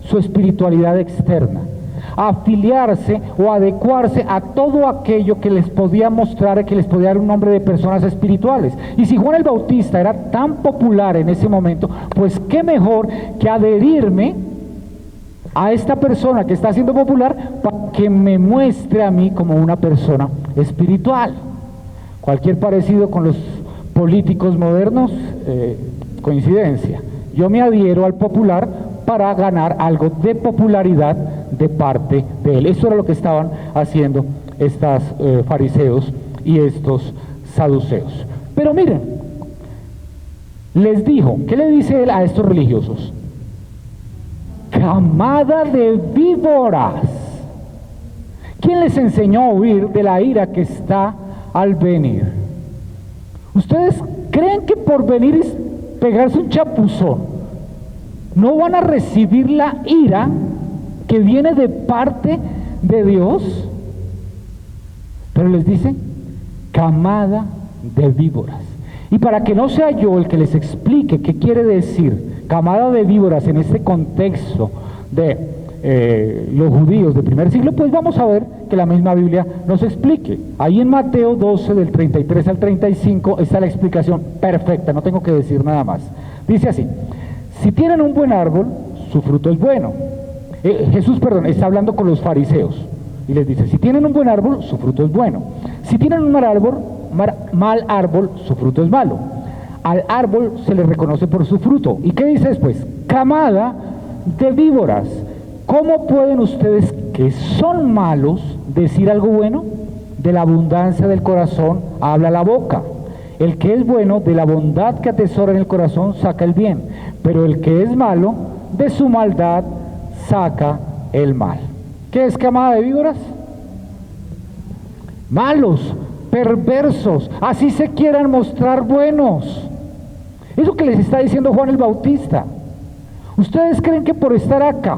Speaker 1: su espiritualidad externa, afiliarse o adecuarse a todo aquello que les podía mostrar, que les podía dar un nombre de personas espirituales. Y si Juan el Bautista era tan popular en ese momento, pues qué mejor que adherirme a esta persona que está siendo popular para que me muestre a mí como una persona espiritual. Cualquier parecido con los políticos modernos, coincidencia. Yo me adhiero al popular para ganar algo de popularidad de parte de él. Eso era lo que estaban haciendo estos fariseos y estos saduceos. Pero miren, les dijo, ¿qué le dice él a estos religiosos? Camada de víboras. ¿Quién les enseñó a huir de la ira que está al venir? ¿Ustedes creen que por venir es pegarse un chapuzón no van a recibir la ira que viene de parte de Dios? Pero les dice, camada de víboras. Y para que no sea yo el que les explique qué quiere decir camada de víboras en este contexto de los judíos del primer siglo, pues vamos a ver que la misma Biblia nos explique. Ahí en Mateo 12, del 33 al 35, está la explicación perfecta, no tengo que decir nada más. Dice así, si tienen un buen árbol, su fruto es bueno. Jesús está hablando con los fariseos y les dice, si tienen un buen árbol, su fruto es bueno. Si tienen un mal árbol, su fruto es malo. Al árbol se le reconoce por su fruto. ¿Y qué dice después? Camada de víboras. ¿Cómo pueden ustedes, que son malos, decir algo bueno? De la abundancia del corazón habla la boca. El que es bueno, de la bondad que atesora en el corazón, saca el bien. Pero el que es malo, de su maldad saca el mal. ¿Qué es camada de víboras? Malos, perversos, así se quieran mostrar buenos. Eso que les está diciendo Juan el Bautista. ¿Ustedes creen que por estar acá,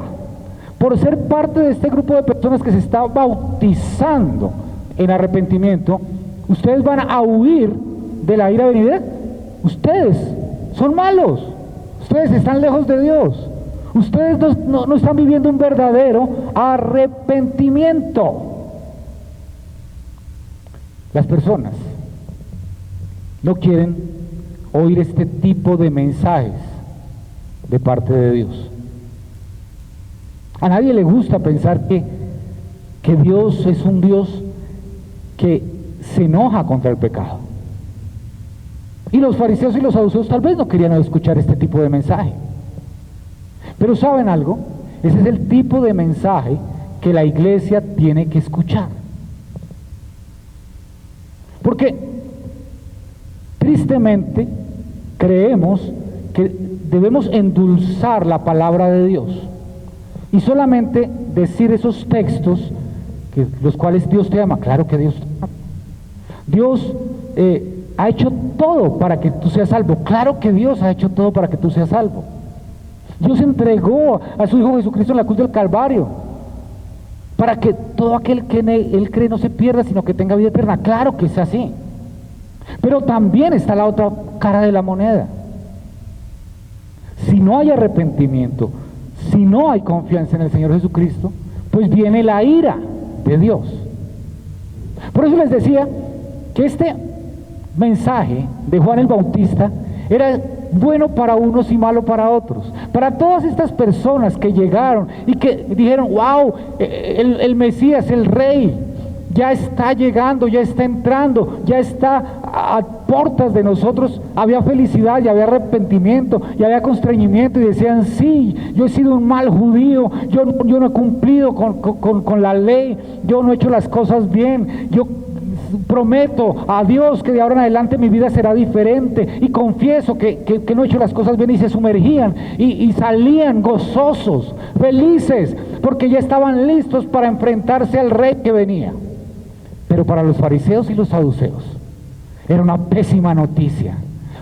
Speaker 1: por ser parte de este grupo de personas que se está bautizando en arrepentimiento, ustedes van a huir de la ira venidera? Ustedes son malos, ustedes están lejos de Dios, ustedes no están viviendo un verdadero arrepentimiento. Las personas no quieren oír este tipo de mensajes de parte de Dios. A nadie le gusta pensar que Dios es un Dios que se enoja contra el pecado. Y los fariseos y los saduceos tal vez no querían escuchar este tipo de mensaje. Pero ¿saben algo? Ese es el tipo de mensaje que la iglesia tiene que escuchar. Porque tristemente creemos que debemos endulzar la palabra de Dios y solamente decir esos textos los cuales Dios te ama. Claro que Dios te ama. Dios ha hecho todo para que tú seas salvo. Claro que Dios ha hecho todo para que tú seas salvo. Dios entregó a su Hijo Jesucristo en la cruz del Calvario para que todo aquel que en Él cree no se pierda, sino que tenga vida eterna. Claro que es así. Pero también está la otra cara de la moneda. Si no hay arrepentimiento, si no hay confianza en el Señor Jesucristo, pues viene la ira de Dios. Por eso les decía que este mensaje de Juan el Bautista era bueno para unos y malo para otros. Para todas estas personas que llegaron y que dijeron, wow, el Mesías, el Rey, ya está llegando, ya está entrando, ya está a puertas de nosotros. Había felicidad, y había arrepentimiento, y había constreñimiento, y decían, sí, yo he sido un mal judío, yo no he cumplido con la ley, yo no he hecho las cosas bien, yo prometo a Dios que de ahora en adelante mi vida será diferente, y confieso que no he hecho las cosas bien, y se sumergían y salían gozosos, felices, porque ya estaban listos para enfrentarse al Rey que venía. Pero para los fariseos y los saduceos era una pésima noticia,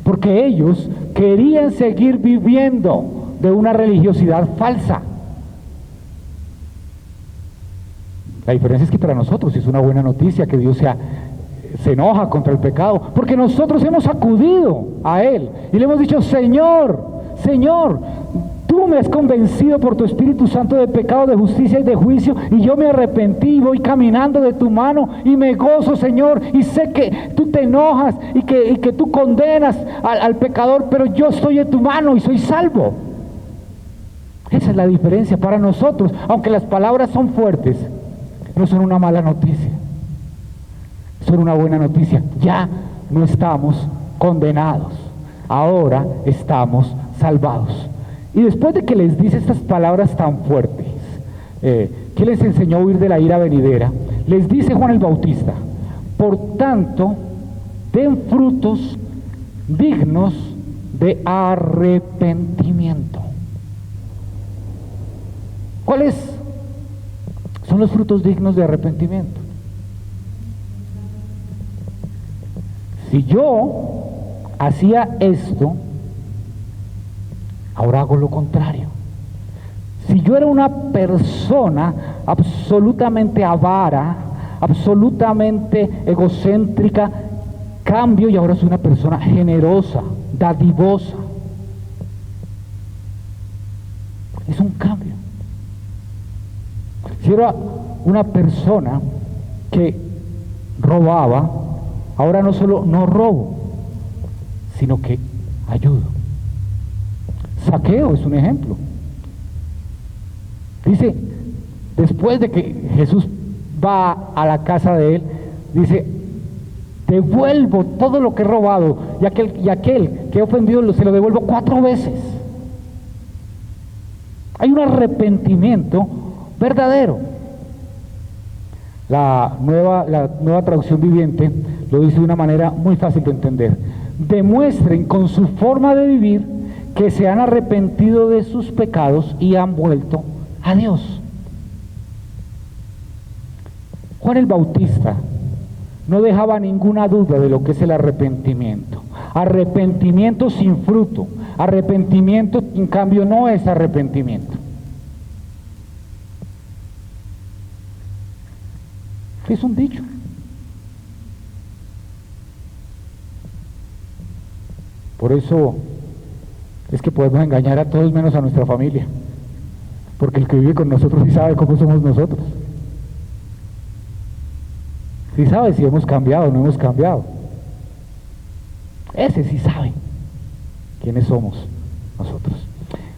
Speaker 1: porque ellos querían seguir viviendo de una religiosidad falsa. La diferencia es que para nosotros es una buena noticia que Dios se enoja contra el pecado, porque nosotros hemos acudido a Él y le hemos dicho, Señor, tú me has convencido por tu Espíritu Santo de pecado, de justicia y de juicio, y yo me arrepentí y voy caminando de tu mano y me gozo, Señor, y sé que tú te enojas y que tú condenas al pecador, pero yo estoy en tu mano y soy salvo. Esa es la diferencia para nosotros. Aunque las palabras son fuertes, no son una mala noticia, son una buena noticia. Ya no estamos condenados, ahora estamos salvados. Y después de que les dice estas palabras tan fuertes, que les enseñó a huir de la ira venidera, les dice Juan el Bautista, por tanto, den frutos dignos de arrepentimiento. ¿Cuáles son los frutos dignos de arrepentimiento? Si yo hacía esto, ahora hago lo contrario. Si yo era una persona absolutamente avara, absolutamente egocéntrica, cambio y ahora soy una persona generosa, dadivosa. Es un cambio. Si era una persona que robaba, ahora no solo no robo, sino que ayudo. Zaqueo es un ejemplo. Dice, después de que Jesús va a la casa de él, dice, devuelvo todo lo que he robado, y aquel que he ofendido se lo devuelvo 4 veces. Hay un arrepentimiento verdadero. La nueva traducción viviente lo dice de una manera muy fácil de entender. Demuestren con su forma de vivir que se han arrepentido de sus pecados y han vuelto a Dios. Juan el Bautista no dejaba ninguna duda de lo que es el arrepentimiento. Arrepentimiento sin fruto, arrepentimiento en cambio no es arrepentimiento. Es un dicho. Por eso es que podemos engañar a todos menos a nuestra familia, porque el que vive con nosotros sí sabe cómo somos nosotros, sí sabe si hemos cambiado o no hemos cambiado. Ese sí sabe quiénes somos nosotros.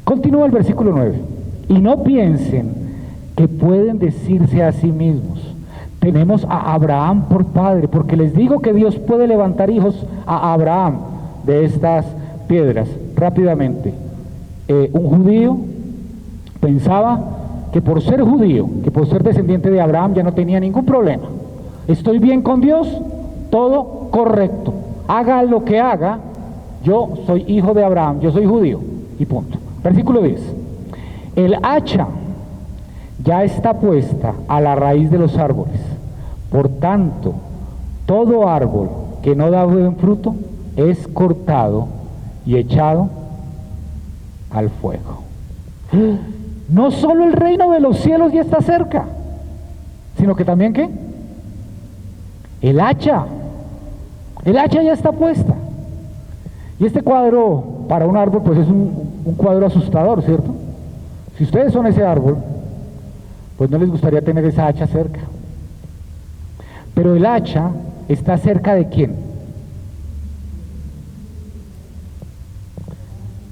Speaker 1: Continúa el versículo 9. Y no piensen que pueden decirse a sí mismos: tenemos a Abraham por padre, porque les digo que Dios puede levantar hijos a Abraham de estas piedras. Rápidamente, un judío pensaba que por ser judío, que por ser descendiente de Abraham ya no tenía ningún problema. Estoy bien con Dios, todo correcto. Haga lo que haga, yo soy hijo de Abraham, yo soy judío, y punto. Versículo 10. El hacha ya está puesta a la raíz de los árboles. Por tanto, todo árbol que no da buen fruto es cortado y echado al fuego. No solo el reino de los cielos ya está cerca, sino que también ¿qué? El hacha ya está puesta. Y este cuadro para un árbol pues es un cuadro asustador, ¿cierto? Si ustedes son ese árbol, pues no les gustaría tener esa hacha cerca. Pero el hacha está cerca de ¿quién?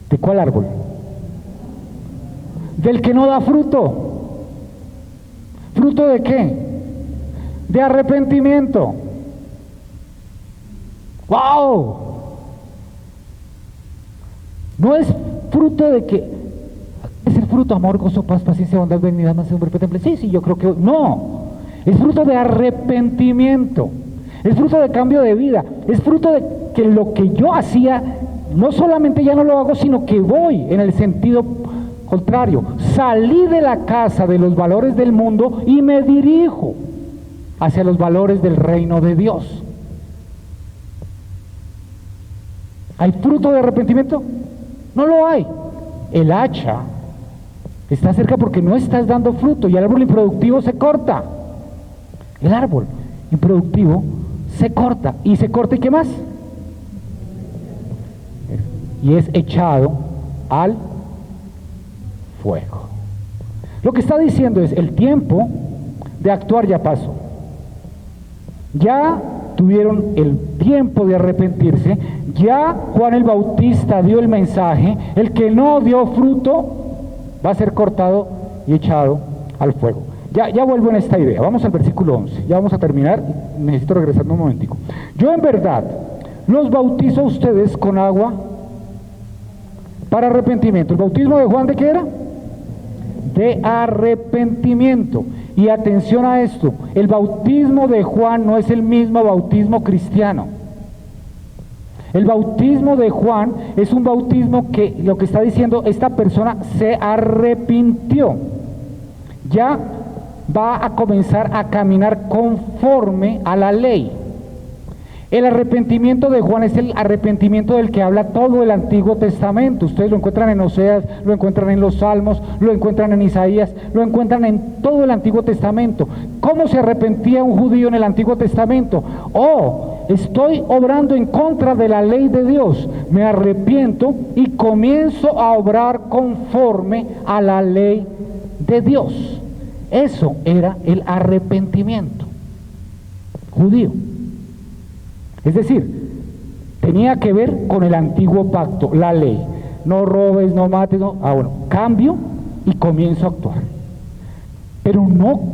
Speaker 1: ¿De cuál árbol? Del que no da fruto. ¿Fruto de qué? De arrepentimiento. ¡Wow! No es fruto de que es el fruto amor, gozo, paz, paciencia, bondad, benignidad, mansedumbre, temple. Sí, yo creo que no. Es fruto de arrepentimiento. Es fruto de cambio de vida. Es fruto de que lo que yo hacía, no solamente ya no lo hago, sino que voy en el sentido contrario. Salí de la casa de los valores del mundo y me dirijo hacia los valores del reino de Dios. ¿Hay fruto de arrepentimiento? No lo hay. El hacha está cerca porque no estás dando fruto y el árbol improductivo se corta. El árbol improductivo se corta. ¿Y se corta y qué más? Y es echado al fuego. Lo que está diciendo es: el tiempo de actuar ya pasó. Ya tuvieron el tiempo de arrepentirse. Ya Juan el Bautista dio el mensaje. El que no dio fruto va a ser cortado y echado al fuego. Ya vuelvo en esta idea. Vamos al versículo 11. Ya vamos a terminar. Necesito regresarme un momentico. Yo en verdad los bautizo a ustedes con agua para arrepentimiento. ¿El bautismo de Juan de qué era? De arrepentimiento. Y atención a esto: el bautismo de Juan no es el mismo bautismo cristiano. El bautismo de Juan es un bautismo que lo que está diciendo, esta persona se arrepintió. Ya va a comenzar a caminar conforme a la ley. El arrepentimiento de Juan es el arrepentimiento del que habla todo el Antiguo Testamento. Ustedes lo encuentran en Oseas, lo encuentran en los Salmos, lo encuentran en Isaías, lo encuentran en todo el Antiguo Testamento. ¿Cómo se arrepentía un judío en el Antiguo Testamento? Estoy obrando en contra de la ley de Dios, me arrepiento y comienzo a obrar conforme a la ley de Dios. Eso era el arrepentimiento judío. Es decir, tenía que ver con el antiguo pacto, la ley. No robes, no mates, no. Cambio y comienzo a actuar. Pero no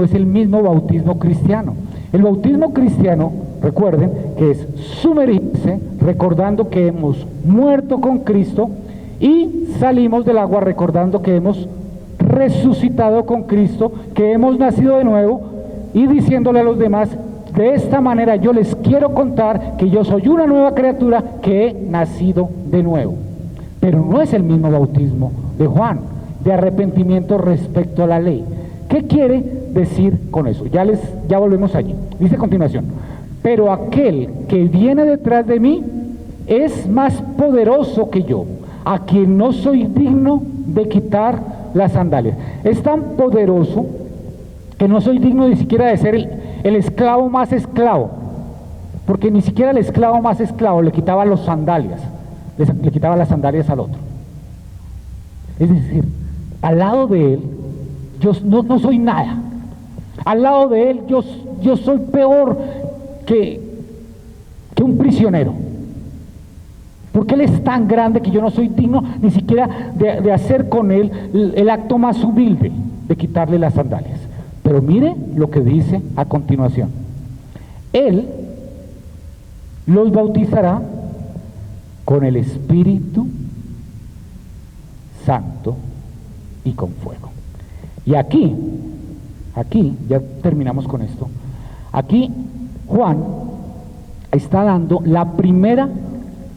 Speaker 1: es el mismo bautismo cristiano. El bautismo cristiano, recuerden, que es sumergirse, recordando que hemos muerto con Cristo, y salimos del agua recordando que hemos resucitado con Cristo, que hemos nacido de nuevo, y diciéndole a los demás: de esta manera yo les quiero contar que yo soy una nueva criatura, que he nacido de nuevo. Pero no es el mismo bautismo de Juan, de arrepentimiento respecto a la ley. ¿Qué quiere decir con eso? Ya volvemos allí. Dice a continuación: pero aquel que viene detrás de mí es más poderoso que yo, a quien no soy digno de quitar las sandalias. Es tan poderoso que no soy digno ni siquiera de ser el esclavo más esclavo, porque ni siquiera el esclavo más esclavo le quitaba las sandalias, le quitaba las sandalias al otro. Es decir, al lado de él yo no soy nada, al lado de él yo soy peor que un prisionero, porque él es tan grande que yo no soy digno ni siquiera de hacer con él el acto más humilde de quitarle las sandalias. Pero mire lo que dice a continuación: él los bautizará con el Espíritu Santo y con fuego. Y aquí ya terminamos con esto. Aquí Juan está dando la primera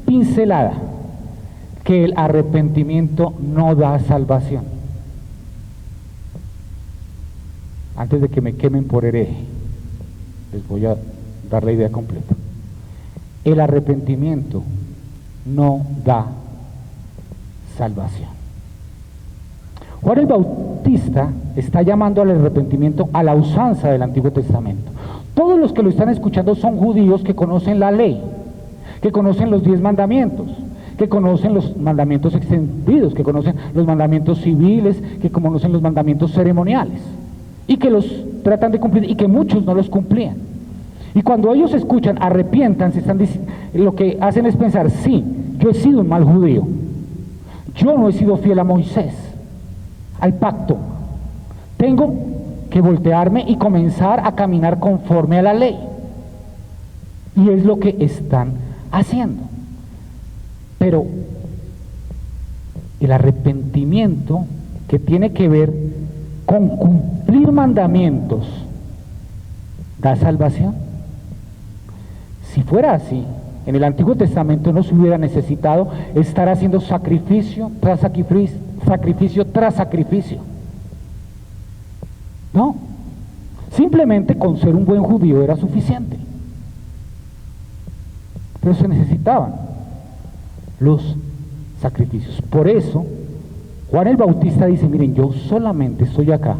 Speaker 1: pincelada, que el arrepentimiento no da salvación. Antes de que me quemen por hereje, les voy a dar la idea completa. El arrepentimiento no da salvación. Juan el Bautista está llamando al arrepentimiento a la usanza del Antiguo Testamento. Todos los que lo están escuchando son judíos que conocen la ley, que conocen los 10 mandamientos, que conocen los mandamientos extendidos, que conocen los mandamientos civiles, que conocen los mandamientos ceremoniales, y que los tratan de cumplir, y que muchos no los cumplían. Y cuando ellos escuchan arrepiéntanse, lo que hacen es pensar: sí, yo he sido un mal judío, yo no he sido fiel a Moisés, al pacto, tengo que voltearme y comenzar a caminar conforme a la ley. Y es lo que están haciendo. Pero el arrepentimiento, que tiene que ver con cumplir mandamientos, ¿da salvación? Si fuera así, en el Antiguo Testamento no se hubiera necesitado estar haciendo sacrificio tras sacrificio, sacrificio tras sacrificio. No, simplemente con ser un buen judío era suficiente. Pero se necesitaban los sacrificios. Por eso Juan el Bautista dice: miren, yo solamente estoy acá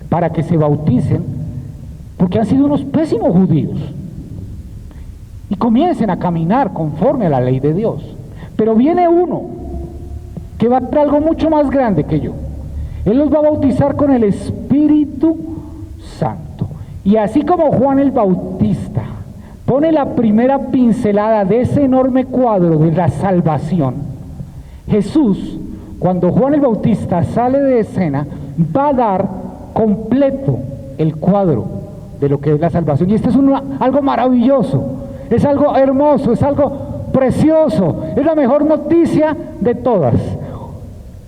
Speaker 1: para que se bauticen, porque han sido unos pésimos judíos, y comiencen a caminar conforme a la ley de Dios. Pero viene uno que va a hacer algo mucho más grande que yo. Él los va a bautizar con el Espíritu Santo. Y así como Juan el Bautista pone la primera pincelada de ese enorme cuadro de la salvación, Jesús, cuando Juan el Bautista sale de escena, va a dar completo el cuadro de lo que es la salvación. Y esto es algo maravilloso, es algo hermoso, es algo precioso, es la mejor noticia de todas.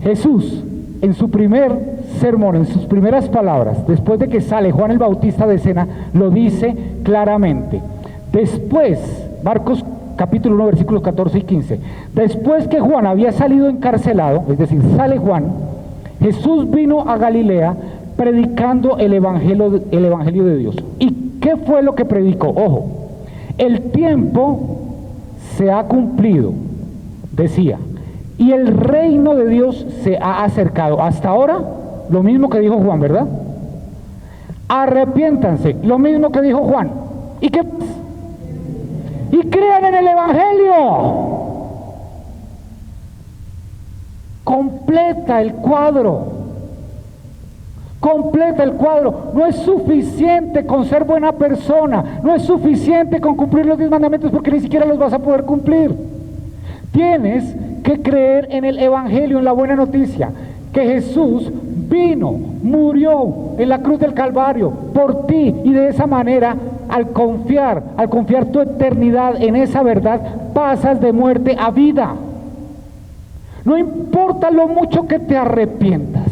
Speaker 1: Jesús, en su primer sermón, en sus primeras palabras, después de que sale Juan el Bautista de escena, lo dice claramente. Después, Marcos capítulo 1, versículos 14 y 15, después que Juan había salido encarcelado, es decir, sale Juan, Jesús vino a Galilea predicando el evangelio de Dios. ¿Y qué fue lo que predicó? Ojo, el tiempo se ha cumplido, decía, y el reino de Dios se ha acercado. Hasta ahora, lo mismo que dijo Juan, ¿verdad? Arrepiéntanse, lo mismo que dijo Juan. ¿Y qué? Y crean en el evangelio. Completa el cuadro. Completa el cuadro. No es suficiente con ser buena persona, no es suficiente con cumplir los 10 mandamientos, porque ni siquiera los vas a poder cumplir. Tienes que creer en el evangelio, en la buena noticia, que Jesús vino, murió en la cruz del Calvario por ti, y de esa manera, al confiar tu eternidad en esa verdad, pasas de muerte a vida. No importa lo mucho que te arrepientas,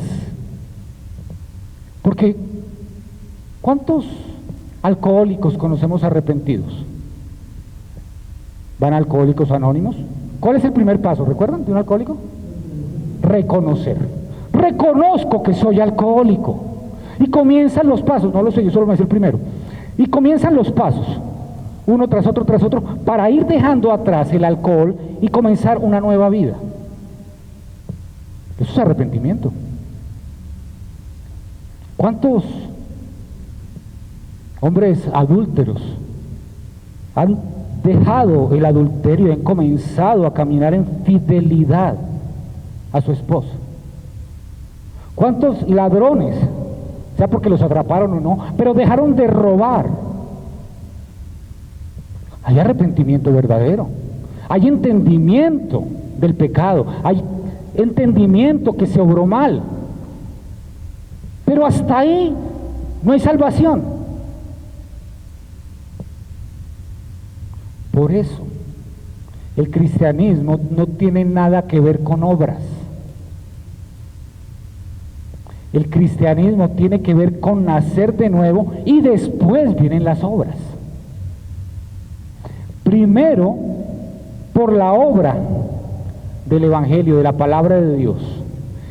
Speaker 1: porque ¿cuántos alcohólicos conocemos arrepentidos? ¿Van a Alcohólicos Anónimos? ¿Cuál es el primer paso? ¿Recuerdan de un alcohólico? Reconocer. Reconozco que soy alcohólico. Y comienzan los pasos, no lo sé, yo solo me sé el primero. Y comienzan los pasos. uno tras otro, para ir dejando atrás el alcohol y comenzar una nueva vida. Eso es arrepentimiento. ¿Cuántos hombres adúlteros han dejado el adulterio y han comenzado a caminar en fidelidad a su esposa? ¿Cuántos ladrones, sea porque los atraparon o no, pero dejaron de robar? Hay arrepentimiento verdadero, hay entendimiento del pecado, hay entendimiento que se obró mal, pero hasta ahí no hay salvación. Por eso el cristianismo no tiene nada que ver con obras. El cristianismo tiene que ver con nacer de nuevo y después vienen las obras. Primero, por la obra del Evangelio, de la palabra de Dios.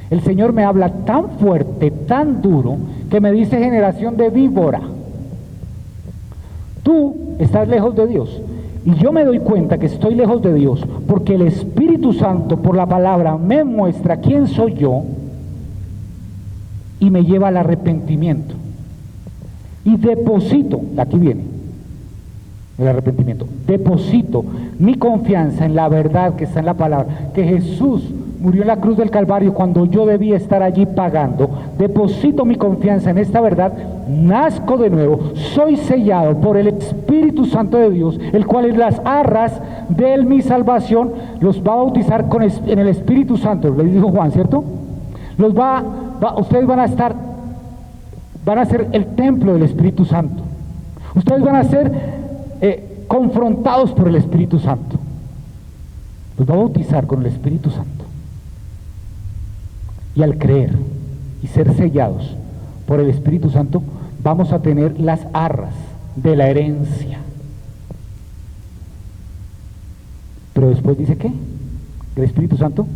Speaker 1: El Señor me habla tan fuerte, tan duro, que me dice: generación de víbora, tú estás lejos de Dios. Y yo me doy cuenta que estoy lejos de Dios porque el Espíritu Santo, por la palabra, me muestra quién soy yo y me lleva al arrepentimiento. Y deposito, aquí viene el arrepentimiento, deposito mi confianza en la verdad que está en la palabra, que Jesús murió en la cruz del Calvario cuando yo debía estar allí pagando. Deposito mi confianza en esta verdad, nazco de nuevo, soy sellado por el Espíritu Santo de Dios, el cual es las arras de mi salvación. Los va a bautizar en el Espíritu Santo, le dijo Juan, ¿cierto? Ustedes van a ser el templo del Espíritu Santo. Ustedes van a ser confrontados por el Espíritu Santo. Los va a bautizar con el Espíritu Santo. Y al creer y ser sellados por el Espíritu Santo, vamos a tener las arras de la herencia. Pero después dice ¿qué? El Espíritu Santo,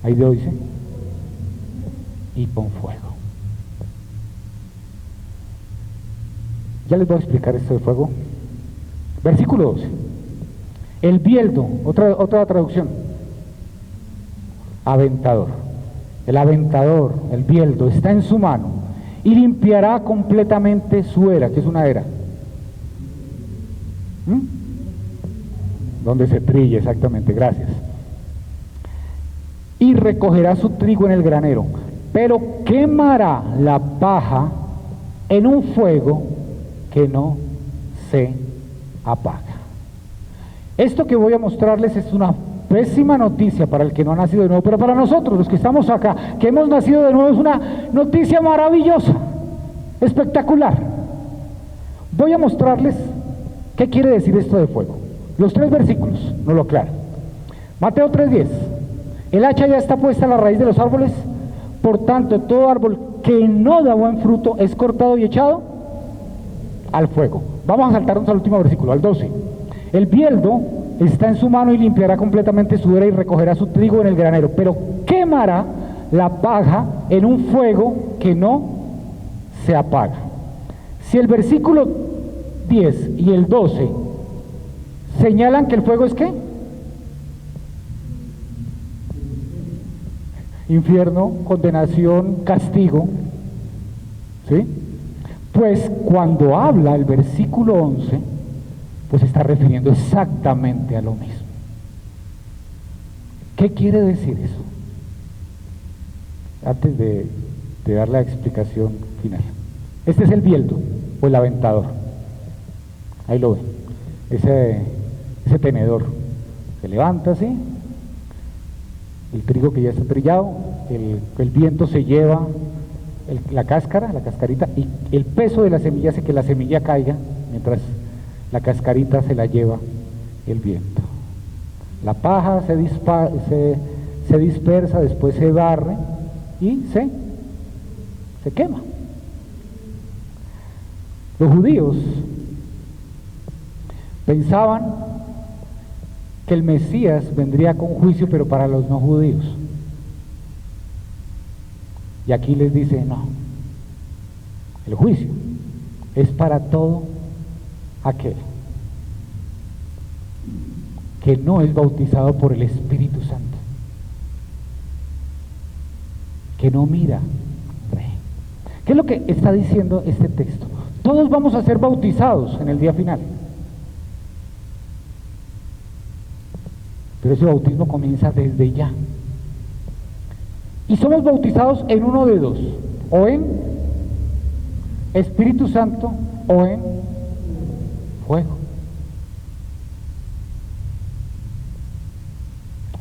Speaker 1: ahí lo dice, y con fuego. Ya les voy a explicar esto de fuego. Versículo 12. El bieldo, otra traducción, aventador. El aventador, el bieldo, está en su mano y limpiará completamente su era. ¿Qué es una era? Donde se trilla, exactamente, gracias. Y recogerá su trigo en el granero, pero quemará la paja en un fuego que no se apaga. Esto que voy a mostrarles es una pésima noticia para el que no ha nacido de nuevo, pero para nosotros, los que estamos acá, que hemos nacido de nuevo, es una noticia maravillosa, espectacular. Voy a mostrarles qué quiere decir esto de fuego. Los 3 versículos nos lo aclaran. Mateo 3:10. El hacha ya está puesta a la raíz de los árboles, por tanto todo árbol que no da buen fruto es cortado y echado al fuego. Vamos a saltarnos al último versículo, al 12. El bieldo está en su mano y limpiará completamente su era y recogerá su trigo en el granero, pero quemará la paja en un fuego que no se apaga. Si el versículo 10 y el 12 señalan que el fuego es ¿qué? Infierno, condenación, castigo, ¿sí? Pues cuando habla el versículo 11, pues está refiriendo exactamente a lo mismo. ¿Qué quiere decir eso? Antes de dar la explicación final. Este es el bieldo o el aventador. Ahí lo ven. Ese tenedor se levanta así, el trigo que ya está trillado, el viento se lleva la cáscara, la cascarita, y el peso de la semilla hace que la semilla caiga, mientras la cascarita se la lleva el viento. La paja se dispersa, después se barre y se quema. Los judíos pensaban que el Mesías vendría con juicio, pero para los no judíos. Y aquí les dice, no, el juicio es para todo aquel que no es bautizado por el Espíritu Santo, que no mira, cree. ¿Qué es lo que está diciendo este texto? Todos vamos a ser bautizados en el día final, pero ese bautismo comienza desde ya, y somos bautizados en uno de dos, o en Espíritu Santo o en fuego.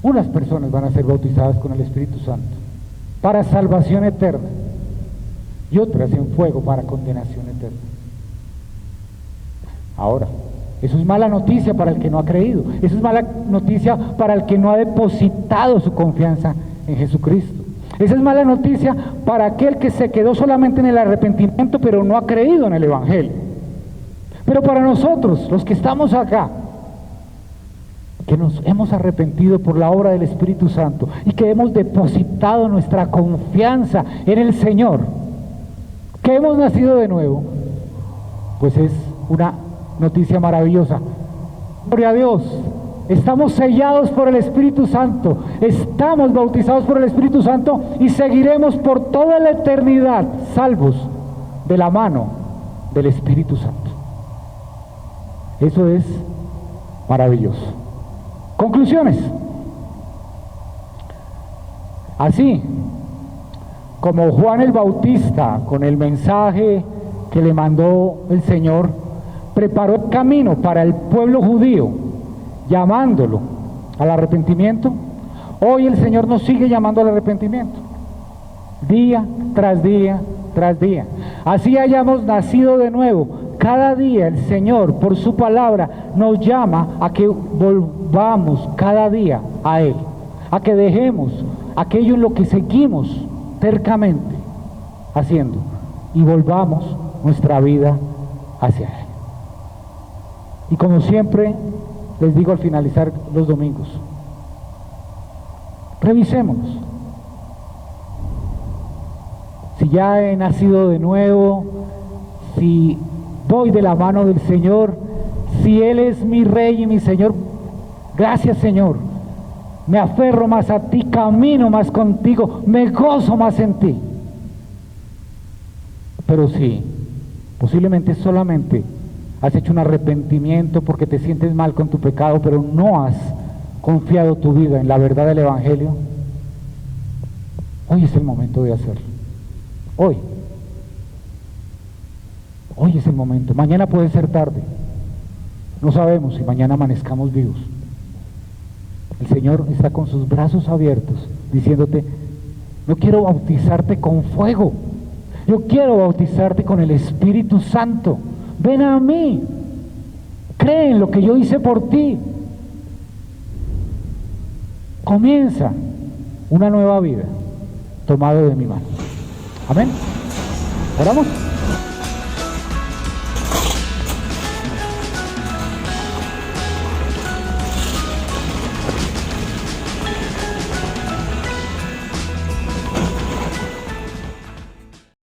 Speaker 1: Unas personas van a ser bautizadas con el Espíritu Santo para salvación eterna y otras en fuego para condenación eterna. Ahora, eso es mala noticia para el que no ha creído, eso es mala noticia para el que no ha depositado su confianza en Jesucristo. Esa es mala noticia para aquel que se quedó solamente en el arrepentimiento pero no ha creído en el Evangelio. Pero para nosotros, los que estamos acá, que nos hemos arrepentido por la obra del Espíritu Santo y que hemos depositado nuestra confianza en el Señor, que hemos nacido de nuevo, pues es una noticia maravillosa. Gloria a Dios, estamos sellados por el Espíritu Santo, estamos bautizados por el Espíritu Santo y seguiremos por toda la eternidad salvos de la mano del Espíritu Santo. Eso es maravilloso. Conclusiones. Así como Juan el Bautista, con el mensaje que le mandó el Señor, preparó el camino para el pueblo judío, llamándolo al arrepentimiento, hoy el Señor nos sigue llamando al arrepentimiento, día tras día tras día. Así hayamos nacido de nuevo, cada día el Señor, por su palabra, nos llama a que volvamos cada día a Él, a que dejemos aquello en lo que seguimos tercamente haciendo y volvamos nuestra vida hacia Él. Y como siempre les digo al finalizar los domingos, revisémonos. Si ya he nacido de nuevo, si voy de la mano del Señor, si Él es mi Rey y mi Señor, gracias Señor, me aferro más a ti, camino más contigo, me gozo más en ti. Pero sí, posiblemente solamente has hecho un arrepentimiento porque te sientes mal con tu pecado, pero no has confiado tu vida en la verdad del Evangelio. Hoy es el momento de hacerlo. Hoy es el momento. Mañana puede ser tarde. No sabemos si mañana amanezcamos vivos. El Señor está con sus brazos abiertos diciéndote: no quiero bautizarte con fuego, yo quiero bautizarte con el Espíritu Santo. Ven a mí, cree en lo que yo hice por ti. Comienza una nueva vida tomado de mi mano. Amén. ¿Oramos?